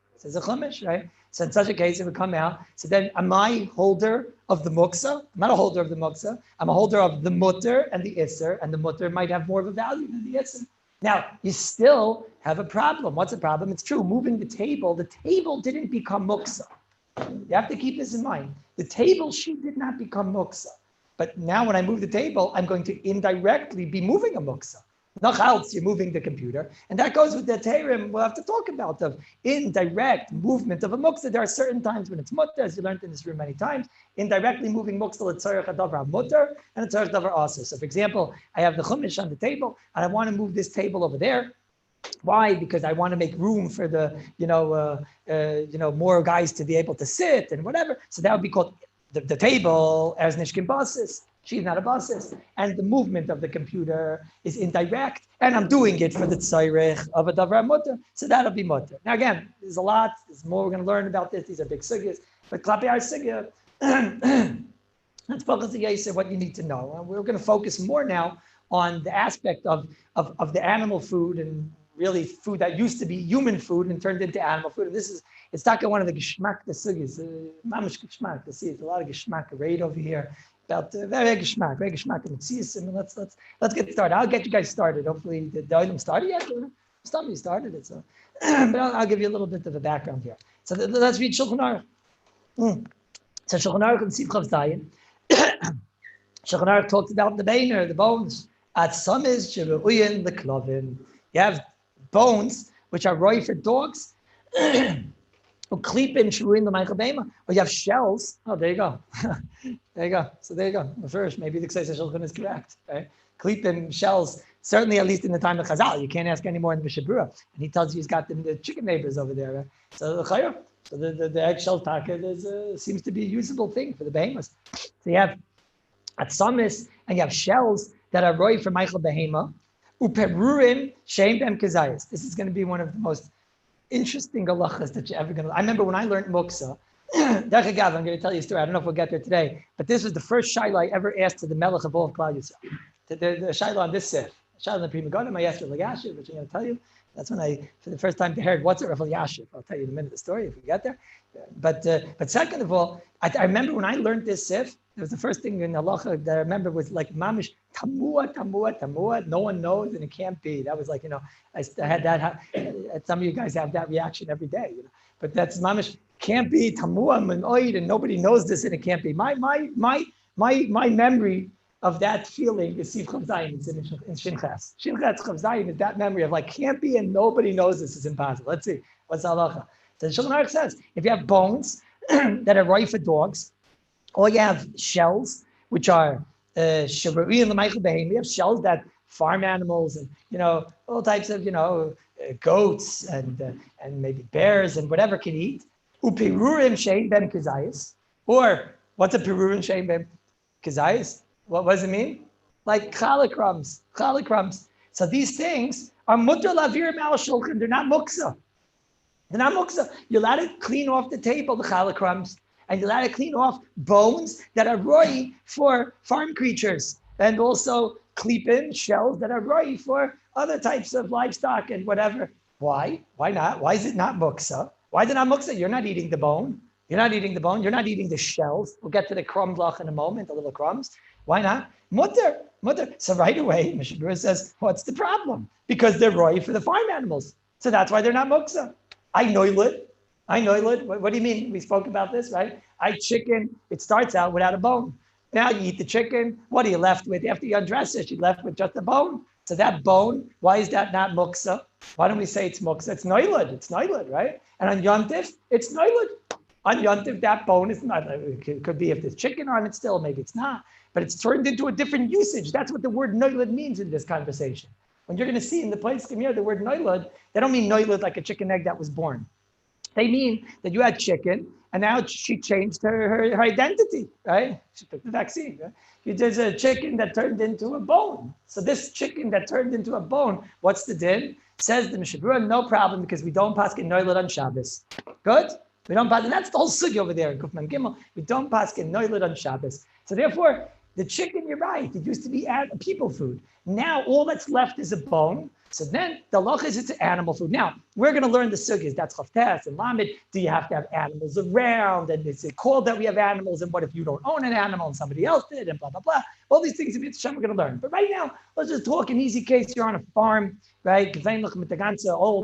Right? So in such a case, it would come out. So then, am I holder of the muksa? I'm not a holder of the muksa. I'm a holder of the mutter and the isser, and the mutter might have more of a value than the isser. Now, you still have a problem. What's the problem? It's true. Moving the table didn't become muksa. You have to keep this in mind. The table sheet did not become muksa. But now when I move the table, I'm going to indirectly be moving a muksa. Noch else, you're moving the computer. And that goes with the Terim we'll have to talk about, the indirect movement of a muksa. There are certain times when it's mutter, as you learned in this room many times, indirectly moving muksa, l'tzarech adavar mutter, and l'tzarech adavar aser. So for example, I have the chumash on the table, and I want to move this table over there. Why? Because I want to make room for the, more guys to be able to sit and whatever. So that would be called the table as nishkin basis. She's not a basis. And the movement of the computer is indirect. And I'm doing it for the tzarech of a davar mutter. So that'll be mutter. Now again, there's a lot. There's more we're going to learn about this. These are big sugyas. But klapi our sugya, Let's focus on Yosef, what you need to know. And we're going to focus more now on the aspect of the animal food and really food that used to be human food and turned into animal food. And this is, it's talking one of the geschmack, the sugis, mamish geschmack, the see, it's a lot of geschmack right over here. About very geschmack, and let's get started. I'll get you guys started. Hopefully the item started yet. Somebody started it, so but I'll give you a little bit of a background here. So let's read Shulchan Aruch. So Shulchan Aruch and Siv Chav Zayin. Shulchan Aruch talks about the beiner, the bones. At some is Jeruyin the klovin. You have bones which are roy for dogs. Or klipin Jeruyin the Michael Bema. Or you have shells. Oh, there you go. There you go. So there you go. First, maybe the Ksei Shulchan is correct. Right? Klipin shells. Certainly, at least in the time of Chazal, you can't ask any more in the Mishabura. And he tells you he's got them, the chicken neighbors over there. Right? So the eggshell taka seems to be a usable thing for the behemoths. So you have atzamis and you have shells that are roy for Michael Behema. Uperurim sheim bem kazayas. This is going to be one of the most interesting halachas that you're ever going to. I remember when I learned muksa. I'm going to tell you a story. I don't know if we'll get there today, but this was the first shaila I ever asked to the melech of all of Klal Yisrael. The shaila on this sif. Shaila on the Prima Godim, I asked Rav Yashiv, which I'm going to tell you. That's when I, for the first time, heard what's a Rav Yashiv. I'll tell you in a minute the story if we get there. But second of all, I remember when I learned this sif, it was the first thing in halacha that I remember was like mamish tamua. No one knows and it can't be. That was like, I had that. Some of you guys have that reaction every day. But that's mamish can't be tamua menoid and nobody knows this and it can't be. My memory of that feeling is Siv Chav Zayin. It's in Shinchas. Shinchas Chav Zayin is that memory of like can't be and nobody knows this is impossible. Let's see what's halacha. So Shulchan Aruch says if you have bones that are right for dogs, or you have shells which are shavu'i and l'maychel behem. You have shells that farm animals and all types of goats and maybe bears and whatever can eat. Upirurim shein ben kazayis. Or what's a pirurim shein ben kazayis? What does it mean? Like challah crumbs. So these things are mutter lavirim al shulchan. They're not muksa. You're allowed to clean off the table the challah crumbs, and you're allowed to clean off bones that are roy for farm creatures, and also klipin shells that are roy for other types of livestock and whatever. Why? Why not? Why is it not muksa? Why is it not muksa? You're not eating the bone. You're not eating the shells. We'll get to the crumb block in a moment, the little crumbs. Why not? Mutter. So right away, Mishabura says, what's the problem? Because they're roy for the farm animals. So that's why they're not muksa. I know it. What do you mean? We spoke about this, right? Chicken, it starts out without a bone. Now you eat the chicken. What are you left with? After you undress it, you're left with just a bone. So that bone, why is that not muksa? Why don't we say it's muksa? It's noilad, right? And on yontif, it's noilad. On yontif, that bone is not. It could be if there's chicken on it still, maybe it's not. But it's turned into a different usage. That's what the word noilad means in this conversation. When you're going to see in the place here, the word noilad, they don't mean noilad like a chicken egg that was born. They mean that you had chicken, and now she changed her identity, right? She took the vaccine. Right? There's a chicken that turned into a bone. So this chicken that turned into a bone, what's the din? Says the Mishabura, no problem, because we don't paskin noilad on Shabbos. Good? We don't paskin, that's the whole sugi over there in Kufman Gimel. We don't paskin noilad on Shabbos. So therefore, the chicken, you're right, it used to be people food. Now all that's left is a bone. So then the loch is it's animal food. Now we're going to learn the sugis. That's chaftes and lamed. Do you have to have animals around? And is it called that we have animals? And what if you don't own an animal and somebody else did? And blah blah blah. All these things we're going to learn. But right now, let's just talk an easy case. You're on a farm, right? Old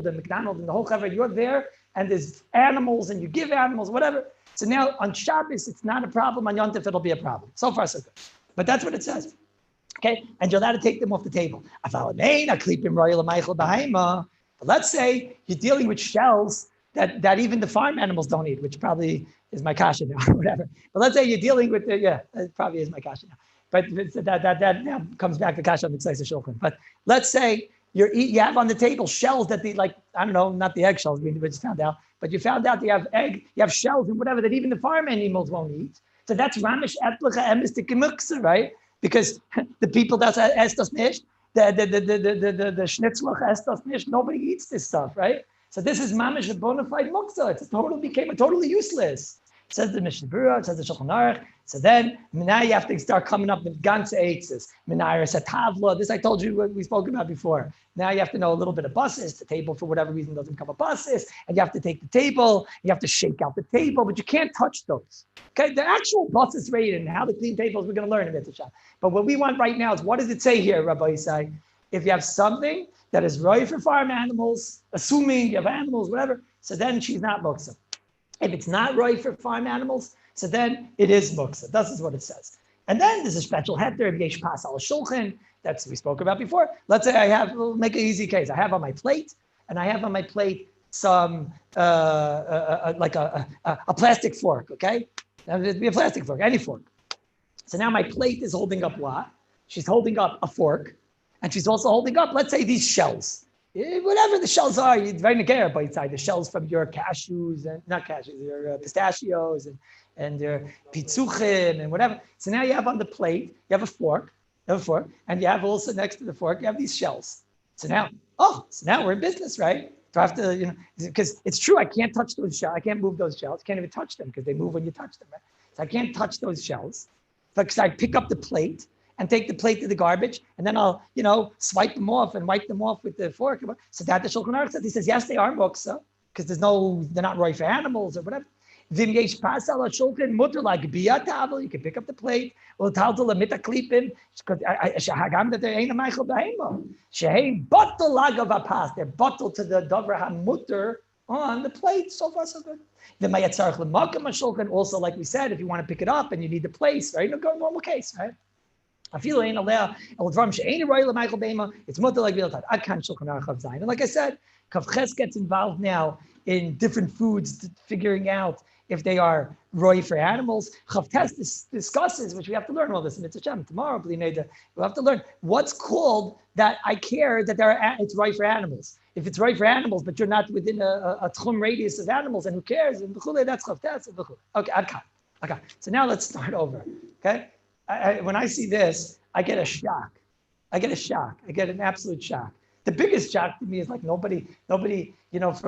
and McDonald and the whole cover. You're there, and there's animals, and you give animals, whatever. So now on Shabbos, it's not a problem. On Yontif, it'll be a problem. So far, so good. But that's what it says. Okay, and you're allowed to take them off the table. But let's say you're dealing with shells that even the farm animals don't eat, which probably is my kasha now, or whatever. But let's say you're dealing with it probably is my kasha now. But that now comes back to kasha on the Ksei Shulchan. But let's say you have on the table shells that not the eggshells we just found out, but you found out you have shells and whatever that even the farm animals won't eat. So that's ramish etlacha emistik muksa, right? Because the people that's estos nicht, the schnitzlach estos nicht, nobody eats this stuff, right? So this is mamish a bona fide muksa. Became totally useless. Says the Mishnah Berurah, says the Shulchan Aruch. So then, now you have to start coming up with ganze eitzes. Menayer satavla. This I told you what we spoke about before. Now you have to know a little bit of buses. The table, for whatever reason, doesn't come with buses, and you have to take the table. You have to shake out the table, but you can't touch those. Okay, the actual buses rate and how to clean tables we're going to learn in Mitzvah. But what we want right now is, what does it say here, Rabbi Yisai? If you have something that is right for farm animals, assuming you have animals, whatever, so then she's not muksa. If it's not right for farm animals, so then it is muksa. This is what it says. And then there's a special heter of yesh pas al shulchan. That's we spoke about before. Let's say we'll make an easy case. I have on my plate, and I have on my plate some like a plastic fork. Okay, it'd be a plastic fork, any fork. So now my plate is holding up what? She's holding up a fork, and she's also holding up, let's say, these shells. Whatever the shells are, it's very negara by side. The shells from your cashews and not cashews, your pistachios and your pitzuchim and whatever. So now you have on the plate, you have a fork, and you have also next to the fork, you have these shells. So now we're in business, right? Do I have to, because it's true, I can't touch those shells. I can't move those shells. Can't even touch them because they move when you touch them, right? So I can't touch those shells. Because I pick up the plate and take the plate to the garbage, and then I'll, swipe them off and wipe them off with the fork. So that the Shulchan Aruch says, he says, yes, they are muksa, because they're not right for animals or whatever. Vim yesh pas al shulchan mutter like biyat tavel, you can pick up the plate, or taltal a mitaklipim, shahagam that they ain't a meichel behema. Sheheim bottle lagav pas, they're bottled to the dover hamutter on the plate. So far, so good. The mayatzarch lemakam shulchan, also like we said, if you want to pick it up and you need the place, right? Normal case, right? It's mutter like and like I said, Kavches gets involved now in different foods, figuring out if they are roy for animals. Chavtes discusses, which we have to learn all this in Mitzvah tomorrow. We'll have to learn what's called that I care that it's roy for animals. If it's right for animals, but you're not within a tchum radius of animals, and who cares? And that's chavtes. Okay. So now let's start over. Okay. When I see this, I get a shock. I get an absolute shock. The biggest shock to me is like nobody, from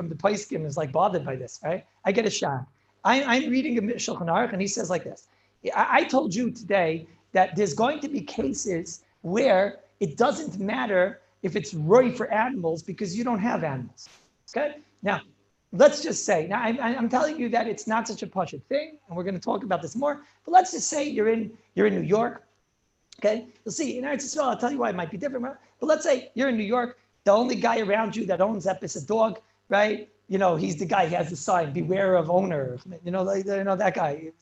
the Paiskim is like bothered by this, right? I get a shock. I'm reading a Shulchan Aruch, and he says like this. I told you today that there's going to be cases where it doesn't matter if it's roy for animals because you don't have animals. Okay? Now, let's just say, now I'm telling you that it's not such a pashut thing, and we're going to talk about this more, but let's just say you're in New York, okay? You'll see, in Eretz Yisrael, I'll tell you why it might be different, but let's say you're in New York, the only guy around you that owns that is a dog, right? He's the guy who has the sign, beware of owner, that guy,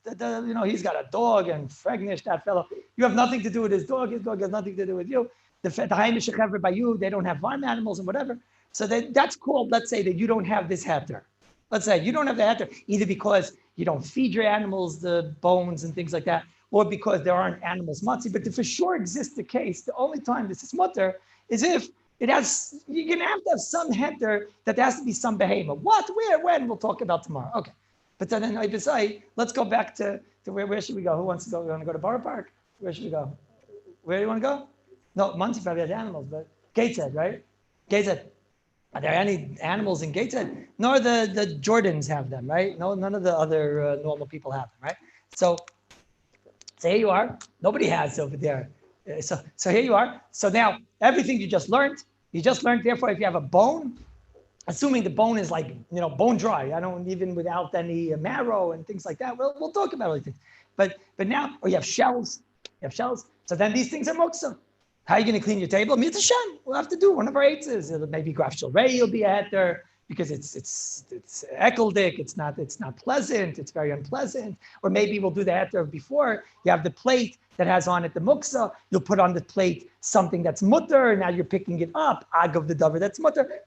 he's got a dog and Fregnish, that fellow. You have nothing to do with his dog has nothing to do with you. The Haimish Chevra by you, they don't have farm animals and whatever. So that's called, let's say that you don't have this heter. Let's say you don't have the heter, either because you don't feed your animals the bones and things like that, or because there aren't animals matzi. But to for sure exists the case, the only time this is mutter is if you're going to have some heter that there has to be some behavior. What, where, when, we'll talk about tomorrow. Okay. But then I decide, let's go back to where should we go? Who wants to go? We want to go to Borough Park? Where should we go? Where do you want to go? No, Muncie probably has animals, but Gateshead, right? Gateshead. Are there any animals in Gateshead? Nor the Jordans have them, right? No, none of the other normal people have them, right? So here you are. Nobody has over there. So here you are. So now everything you just learned, therefore, if you have a bone, assuming the bone is like, bone dry, I don't even without any marrow and things like that. We'll talk about everything. But now, or you have shells. So then these things are muksa. How are you going to clean your table? Mitzvah Shem. We'll have to do one of our eitzes. Maybe graf shalrei will be a heter because it's ekeldik. It's not pleasant. It's very unpleasant. Or maybe we'll do the heter before. You have the plate that has on it the muksa. You'll put on the plate something that's mutter. Now you're picking it up. Agav the davar that's mutter.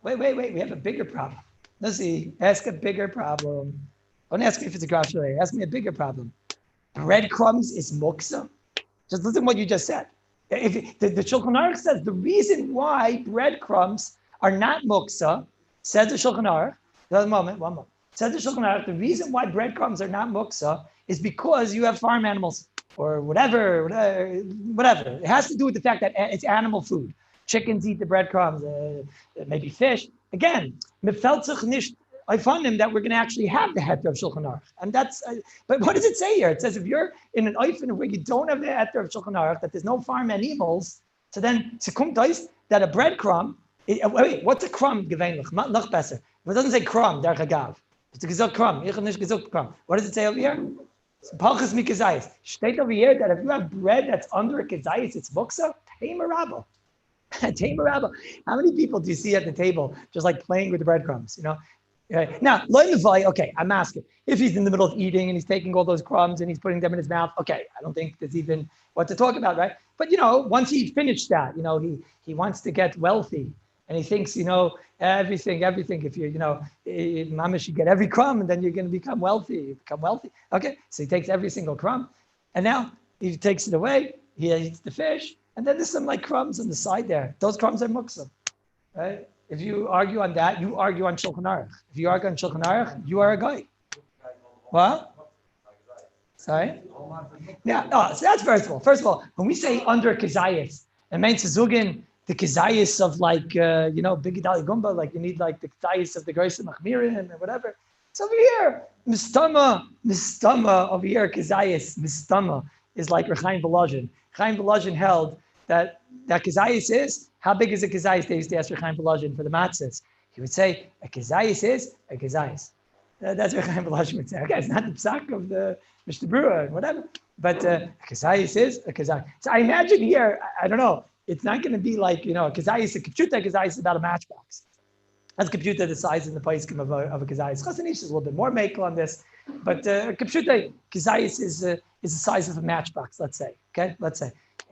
Wait. We have a bigger problem. Let's see. Ask a bigger problem. Don't ask me if it's a graf shalrei. Ask me a bigger problem. Breadcrumbs is muksa. Just listen to what you just said. If the Shulchan Aruch says the reason why breadcrumbs are not muksa, says the Shulchan Aruch, one moment. Says the Shulchan Aruch, the reason why breadcrumbs are not muksa is because you have farm animals or whatever. It has to do with the fact that it's animal food. Chickens eat the breadcrumbs, maybe fish. Again, mefeltzich nicht I find him that we're going to actually have the heter of Shulchan Aruch. And that's, but what does it say here? It says if you're in an oifen where you don't have the heter of Shulchan Aruch, that there's no farm animals, so then, that a breadcrumb, wait, what's a crumb? Noch besser. It doesn't say crumb, der Chagav. It's a gesucht crumb. Ich habe nicht gesucht crumb. What does it say over here? Palchas mi kezayis. State over here that if you have bread that's under a kezayis, it's muksa. Tamer rabba. Tamer rabba. How many people do you see at the table just like playing with the breadcrumbs? You know. Now, okay, I'm asking. If he's in the middle of eating and he's taking all those crumbs and he's putting them in his mouth, okay, I don't think there's even what to talk about, right? But once he finished that, he wants to get wealthy. And he thinks, everything, if mama should get every crumb and then you're going to become wealthy. You become wealthy. Okay, so he takes every single crumb. And now he takes it away. He eats the fish. And then there's some like crumbs on the side there. Those crumbs are muksa, right? If you argue on that, you argue on Shulchan Aruch. If you argue on Shulchan Aruch, you are a guy. What? Sorry? Yeah, so that's first of all. First of all, when we say under kezayis, it means zugin the kezayis of like, big Idali Gumba, like you need like the kezayis of the Grois Machmirin and whatever. It's over here. Mistama over here, kezayis, mistama is like Chaim Volozhin. Chaim Volozhin held that kezayis is, how big is a kezayis? They used to ask Chaim Volozhin for the matzahs. He would say, a kezayis is a kezayis. That's what Chaim Volozhin would say. Okay, it's not the psak of the Mishnah Berurah, whatever. But a kezayis is a kezayis. So I imagine here, I don't know, it's not going to be like, a kezayis, a kezayis is about a matchbox. That's computer the size in the paiskim of a kezayis. Chasanish is a little bit more makel on this, but computer kezayis is the size of a matchbox. Let's say, okay,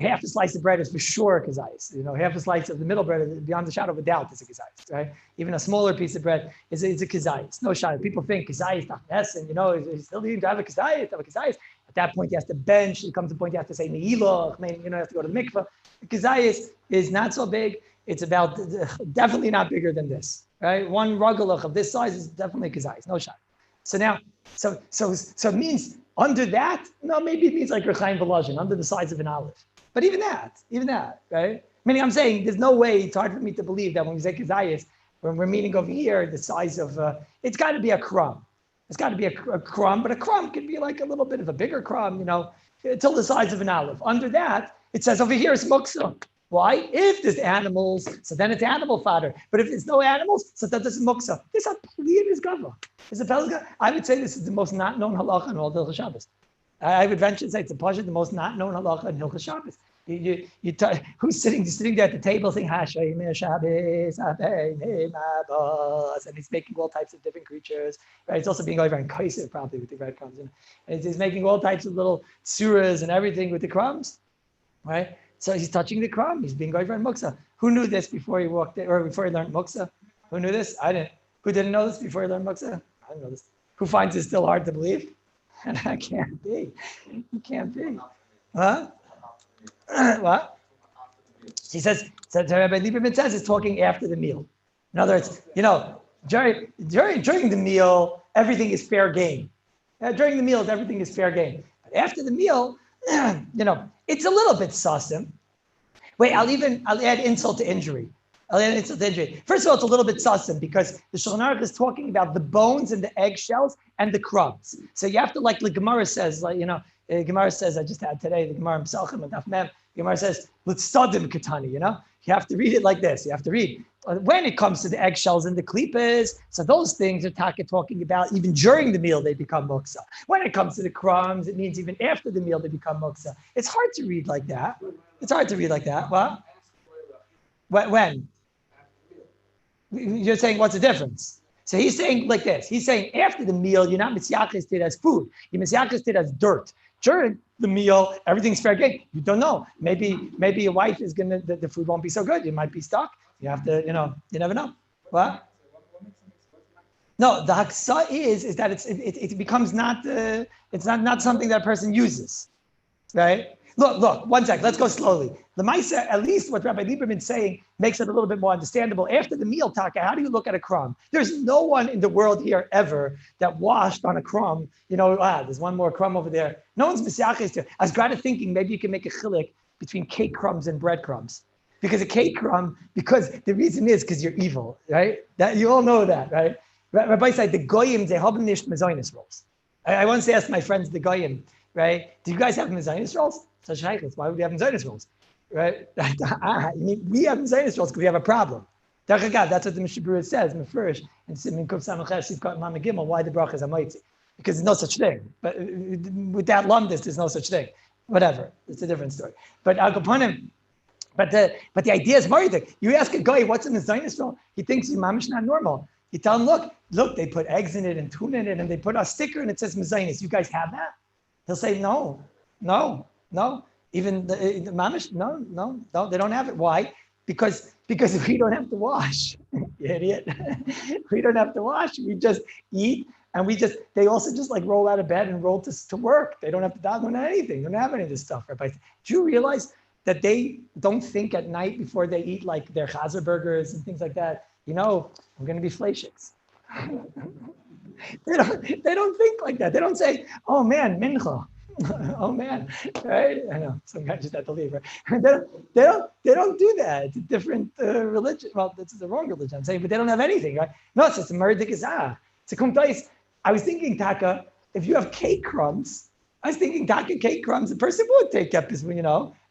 half a slice of bread is for sure a kezayis. Half a slice of the middle bread, beyond the shadow of a doubt, is a kezayis, right? Even a smaller piece of bread is a kezayis. No shadow. People think kezayis not mess, and you still need to have a kezayis. At that point, he has to bench. It comes to the point you have to say ne'ilah. You have to go to the mikveh. The kezayis is not so big. It's about definitely not bigger than this, right? One rugalach of this size is definitely kezayis. No shot. So now, so it means under that. No, maybe it means like Rechaim Volozhin, under the size of an olive. But even that, right? Meaning, I'm saying there's no way. It's hard for me to believe that when we say kezayis, when we're meaning over here, the size of it's got to be a crumb. It's got to be a crumb, but a crumb could be like a little bit of a bigger crumb, till the size of an olive. Under that, it says over here it's muksa. Why? If there's animals, so then it's animal fodder. But if there's no animals, so that doesn't muksa. This is a gava. I would say this is the most not known halacha in all the Hilchos Shabbos. I would venture to say it's the most not known halacha in Hilchos Shabbos. Who's sitting there at the table saying Hashem Shabbos, and he's making all types of different creatures. Right? It's also being over in kaiser probably with the breadcrumbs, and he's making all types of little surahs and everything with the crumbs. Right? So he's touching the crumb. He's being over in muksa. Who knew this before he walked in, or before he learned muksa? Who knew this? I didn't. Who didn't know this before he learned muksa? I didn't know this. Who finds it still hard to believe? And that can't be. It can't be. Huh? What? He says, Rabbi Lieberman says it's talking after the meal. In other words, during the meal, everything is fair game. During the meal, everything is fair game. But after the meal, it's a little bit sussum. Wait, I'll add insult to injury. First of all, it's a little bit sussum because the Shulchan Aruch is talking about the bones and the eggshells and the crumbs. So you have to, like the Gemara says, Gemara says, I just had today, the Gemara in Psalchim and Daf Mem, Gemara says, let's studim katani, You have to read it like this. You have to read. When it comes to the eggshells and the klipas, so those things are talking about even during the meal, they become muksa. When it comes to the crumbs, it means even after the meal, they become muksa. It's hard to read like that. What? When? You're saying, what's the difference? So he's saying like this. He's saying after the meal, you're not misyachis it as food. You're misyachis it as dirt. During the meal, everything's fair game. You don't know. Maybe your wife is the food won't be so good. You might be stuck. You have to, you never know. What? No, the haksa is that it becomes it's not something that a person uses, right? Look, one sec. Let's go slowly. The Maisa, at least what Rabbi Lieberman is saying, makes it a little bit more understandable. After the meal, Taka, how do you look at a crumb? There's no one in the world here ever that washed on a crumb. There's one more crumb over there. No one's misyachis to. I was glad thinking maybe you can make a chilik between cake crumbs and bread crumbs. Because a cake crumb, because the reason is because you're evil, right? That you all know that, right? Rabbi said the goyim they have nicht mezainis rolls. I once asked my friends the goyim, right? Do you guys have mezainis rolls? Such heichus. Why would we have mezainis rolls? Right? I mean, we have mezainis rolls because we have a problem. That's what the Mishabura says, Mefurish, and Simin Kuf Samachesh, you've got Mama Gimel, why the bracha is a mighty? Because there's no such thing. But without lumdis, there's no such thing. Whatever, it's a different story. But Al Kaponim, but the idea is Maridik. You ask a guy, what's in the Zionist roll? He thinks your mamish not normal. You tell him, look, they put eggs in it and tuna in it, and they put a sticker and it says Mezainis. You guys have that? He'll say, no. Even the mamish, no, they don't have it. Why? Because we don't have to wash, you idiot. We don't have to wash. We just eat, and they also just like roll out of bed and roll to work. They don't have to do anything. They don't have any of this stuff, Rabbi. Do you realize that they don't think at night before they eat like their chazer burgers and things like that? I'm going to be fleishiks. They don't think like that. They don't say, oh man, mincha. Oh man, right? I know some guys just have to leave. Right? They don't do that. It's a different religion. Well, this is the wrong religion. I'm saying, but they don't have anything, right? No, it's just a murdik izah. It's a kumtais. I was thinking, Taka, if you have cake crumbs, cake crumbs. The person would take epis.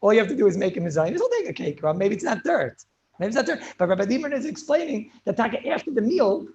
All you have to do is make a mizayim. He'll take a cake crumb. Maybe it's not dirt. But Rabbi Lieberman is explaining that Taka after the meal.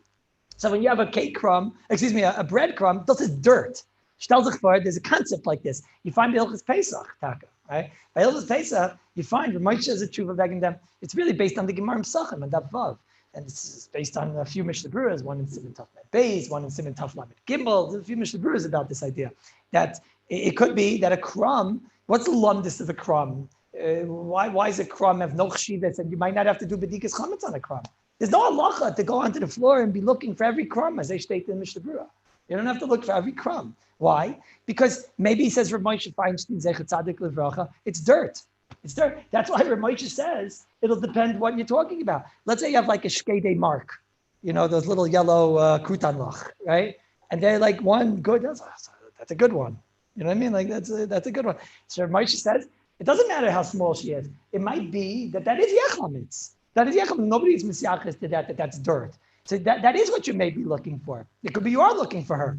So when you have a cake crumb, a bread crumb, this is dirt. There's a concept like this. You find the Hilchas Pesach, Taka, right? By Hilchas Pesach, you find Ramosha is a tshuva vegin them. It's really based on the Gemara Pesachim and Daf Vav. And it's based on a few Mishnah Berurahs, one in Siman Taf Lamed Beis, one in Siman Taf Lamed Gimel. There's a few Mishnah Berurahs about this idea that it could be that a crumb, what's the lumdis of a crumb? Why is a crumb have no chshivas and you might not have to do bedikas chametz on a crumb? There's no halacha to go onto the floor and be looking for every crumb, as they state in Mishnah Berurah. You don't have to look for every crumb. Why? Because maybe he says Rav Moshe Feinstein Zechat Tzadik Livracha. It's dirt. It's dirt. That's why Rav Moshe says it'll depend what you're talking about. Let's say you have like a shkede mark, those little yellow krutan lach, right? And they're like one good. That's a good one. You know what I mean? Like that's a good one. So Rav Moshe says it doesn't matter how small she is. It might be that is yechlamits. That is yechlam. Nobody's misyachas to that's dirt. So that is what you may be looking for. It could be you are looking for her.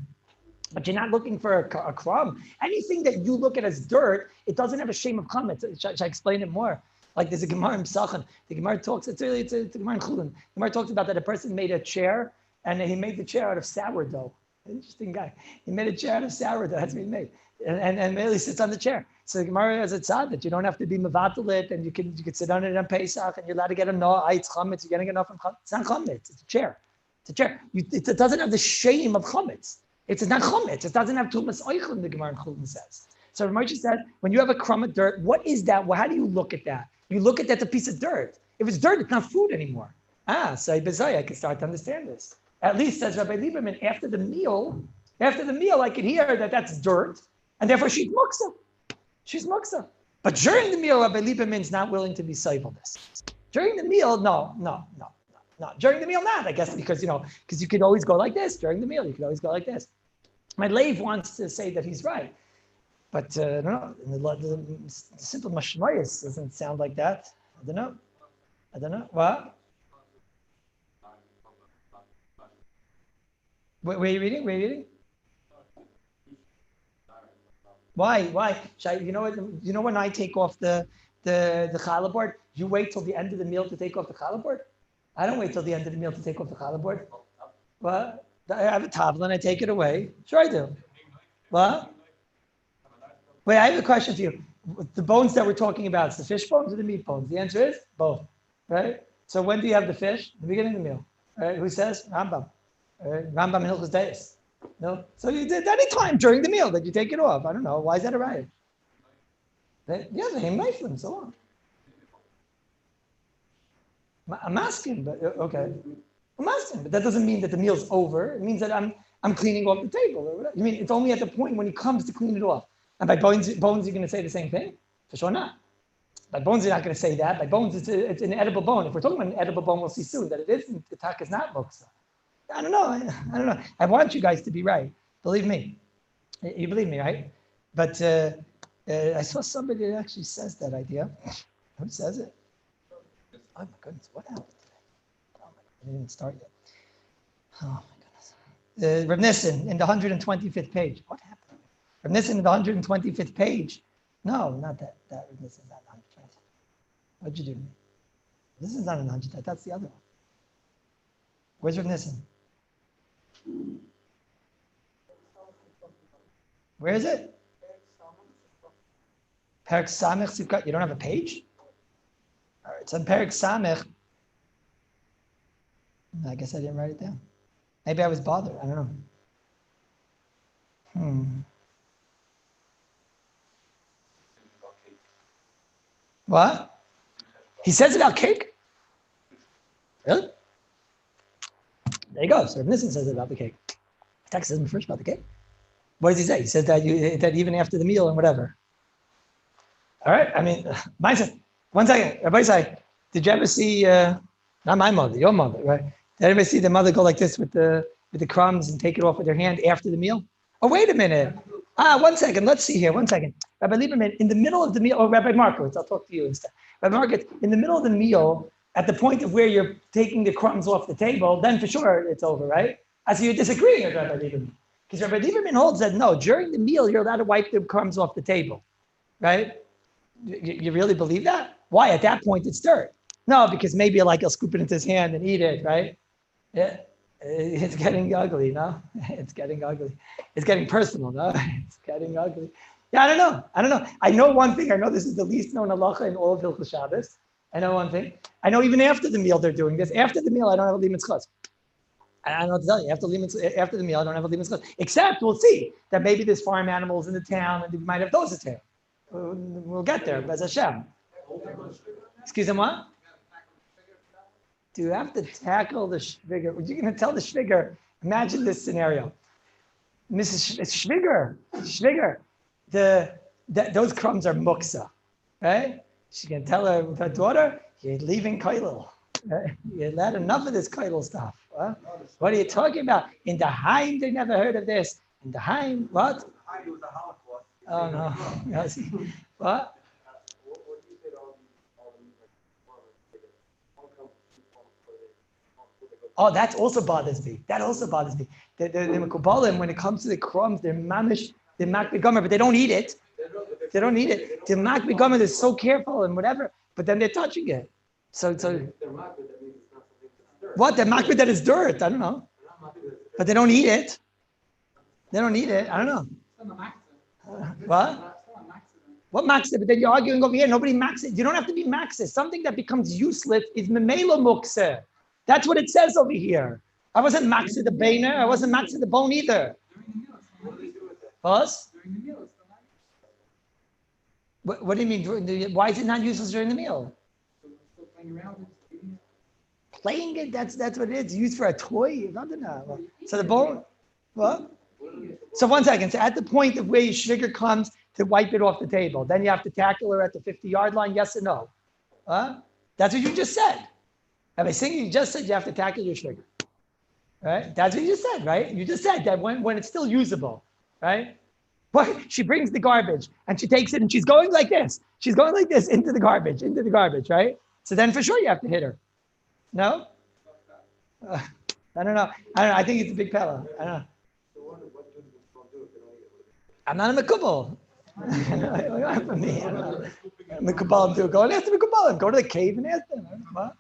But you're not looking for a crumb. Anything that you look at as dirt, it doesn't have a shame of chametz. Should I explain it more? Like there's a Gemara in Pesachim. The Gemara talks, it's a Gemara in Chulin. The Gemara talks about that a person made a chair, and he made the chair out of sourdough. Interesting guy. He made a chair out of sourdough. That's what he made. And Meli sits on the chair. So the Gemara has a tzad that you don't have to be mevatel and you can sit on it on Pesach, and you're allowed to get a no, it's chametz, you're getting enough from chametz. It's not chametz, it's a chair. It's a chair. It doesn't have the shame of chametz. It's not chametz. It doesn't have tumas oichel, the Gemara in Chulin says. So Ramosha said, when you have a crumb of dirt, what is that? Well, how do you look at that? You look at that, a piece of dirt. If it's dirt, it's not food anymore. So I can start to understand this. At least, says Rabbi Lieberman, after the meal, I can hear that that's dirt, and therefore she's muksa. She's muksa. But during the meal, Rabbi Lieberman is not willing to be seivel this. During the meal, no. During the meal, not, I guess, because you could always go like this. During the meal, you could always go like this. My lave wants to say that he's right. But no, the simple mashmayis doesn't sound like that. I don't know. What? Where are you reading? Why? You know what? You know when I take off the challah board, you wait till the end of the meal to take off the challah board? I don't wait till the end of the meal to take off the challah board. What? I have a tablet and I take it away. Sure I do. What? Wait, I have a question for you. The bones that we're talking about, it's the fish bones or the meat bones? The answer is both, right? So when do you have the fish? The beginning of the meal. Right? Who says? Rambam. Rambam in Hilchos Deis. No? So you did any time during the meal that you take it off. I don't know. Why is that a riot? Yeah, the him Meiflim, so on. I'm asking, but okay. I'm asking, but that doesn't mean that the meal's over. It means that I'm cleaning off the table. You mean it's only at the point when he comes to clean it off. And by bones you're going to say the same thing? For sure not. By bones, you're not going to say that. By bones, it's an edible bone. If we're talking about an edible bone, we'll see soon that it isn't. The tak is not moksa. I don't know. I want you guys to be right. Believe me. You believe me, right? But I saw somebody that actually says that idea. Who says it? Oh my goodness, what happened today? Oh my God, I didn't even start yet. Oh my goodness. Rav Nissen in the 125th page. What happened? Rav Nissen in the 125th page. No, not that. That Rav Nissen, not 125th. What'd you do? This is not an 100th. That's the other one. Where's Rav Nissen? Where is it? Perek Samech. You don't have a page? All right, it's on Perek Samech. I guess I didn't write it down. Maybe I was bothered. I don't know. What? He says about cake? Really? There you go. So Nissen says it about the cake. The text says first about the cake. What does he say? He says that that even after the meal and whatever. All right. I mean, one second. Rabbi say, did you ever see? Not my mother, your mother, right? Did you ever see the mother go like this with the crumbs and take it off with her hand after the meal? Oh, wait a minute. 1 second. Let's see here. 1 second. Rabbi Lieberman, in the middle of the meal, or Rabbi Markowitz, I'll talk to you instead. Rabbi Markowitz, in the middle of the meal, at the point of where you're taking the crumbs off the table, then for sure it's over, right? So you're disagreeing with Rabbi Lieberman. Because Rabbi Lieberman holds that no, during the meal, you're allowed to wipe the crumbs off the table, right? You really believe that? Why? At that point, it's dirt. No, because maybe like he'll scoop it into his hand and eat it, right? Yeah, it's getting ugly, no? It's getting ugly. It's getting personal, no? It's getting ugly. Yeah, I don't know. I know one thing. I know this is the least known halacha in all of Hilchos Shabbos. I know one thing. I know even after the meal they're doing this. After the meal, I don't have a limitz chutz. I don't know what to tell you. After the meal, I don't have a limitz chutz. Except we'll see that maybe there's farm animals in the town and we might have those in town. We'll get there, Bez Hashem. Excuse me, what? Do you have to tackle the shviger? You're going to tell the shviger, imagine this scenario. Mrs. Shviger, those crumbs are muksa, right? She's going to tell her daughter, you're leaving Kallus. Right? You had enough of this Kallus stuff. Huh? What are you talking about? In the Haim, they never heard of this. In the Haim, what? Oh, no. What? Oh, that also bothers me. The Mekubalim, when it comes to the crumbs, they're mamish, they're makbigomer, but they don't eat it. The makbigomer, they're so careful and whatever, but then they're touching it. So what? They're makbid that is dirt. I don't know. But they don't eat it. I don't know. What? What maxes? But then you're arguing over here. Nobody maxes. You don't have to be maxes. Something that becomes useless is memelo mukse. That's what it says over here. I wasn't maxing the bainer. I wasn't maxing the bone either. What? What do you mean? Why is it not useless during the meal? Playing it, that's what it is. Used for a toy. So the bone, what? So 1 second. So at the point of where your sugar comes to wipe it off the table, then you have to tackle her at the 50-yard line, yes or no? That's what you just said. Rabbi Singer, you just said you have to tackle your sugar. Right? That's what you just said, right? You just said that when it's still usable, right? What? She brings the garbage and she takes it and she's going like this. She's going like this into the garbage, right? So then for sure you have to hit her. No? I don't know. I think it's a big fella. I don't know. I'm not a Mekubal. For me. Mekubalim too. Go and ask the Mekubalim. Go to the cave and ask them. What?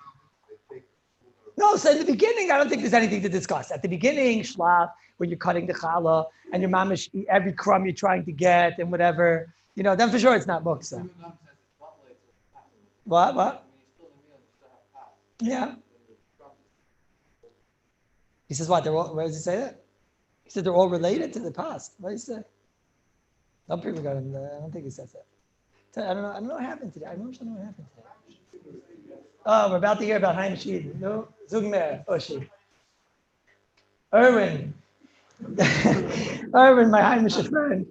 No, so in the beginning, I don't think there's anything to discuss. At the beginning, shlach, when you're cutting the challah and your mamish, every crumb you're trying to get and whatever, then for sure it's not muksa. What? Yeah. He says what? Where does he say that? He said they're all related to the past. What does he say? Some people got him. I don't think he says that. I don't know what happened today. I don't know what happened today. Oh, we're about to hear about Haim Shid. No, Zugmer, Oshi. Erwin, my Heimische friend,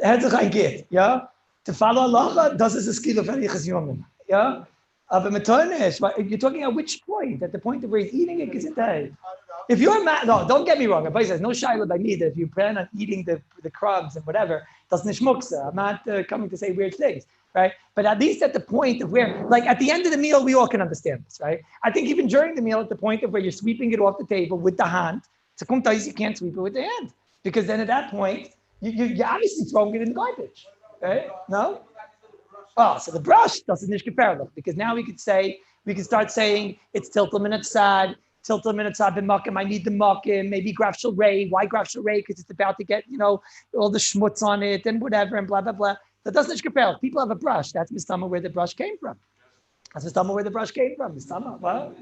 hat sich ein Git, ja? To follow Allah, das ist das Skill of Elichas Yomim, ja? Aber Metonish, you're talking at which point? At the point of where he's eating it, gesundheit. If you're mad, no, don't get me wrong. Everybody says, no shaila by me that if you plan on eating the crumbs and whatever, that's nishmuksa. I'm not coming to say weird things, right? But at least at the point of where, like at the end of the meal, we all can understand this, right? I think even during the meal, at the point of where you're sweeping it off the table with the hand, It's a kumtais, you can't sweep it with the hand. Because then at that point, you're obviously throwing it in the garbage. Right? No? Oh, so the brush doesn't nishkaperlich, because now we can start saying it's tiltal minute sad, tiltal minute sad b'makim. I need the makim, maybe graf shel ray. Why graf shel ray? Because it's about to get all the schmutz on it and whatever and blah blah blah. That doesn't nishkaperlich. People have a brush. That's mistama where the brush came from. That's mistama where the brush came from. Mistama. Well,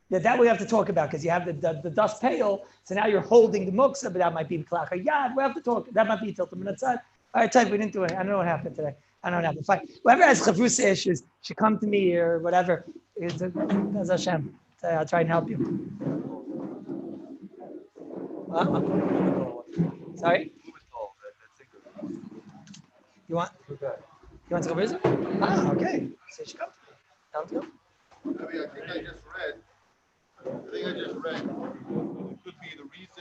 yeah, that we have to talk about because you have the dust pail. So now you're holding the muksa, but that might be klach yad. We have to talk. That might be tiltal minute sad. All right, type. We didn't do it. I don't know what happened today. I don't know what happened. Fine. Whoever has chavrusa issues should come to me or whatever. That's Hashem. I'll try and help you. Sorry? You want chavrusa? Ah, okay. So you should come. Sounds good. I think I just read, it could be the reason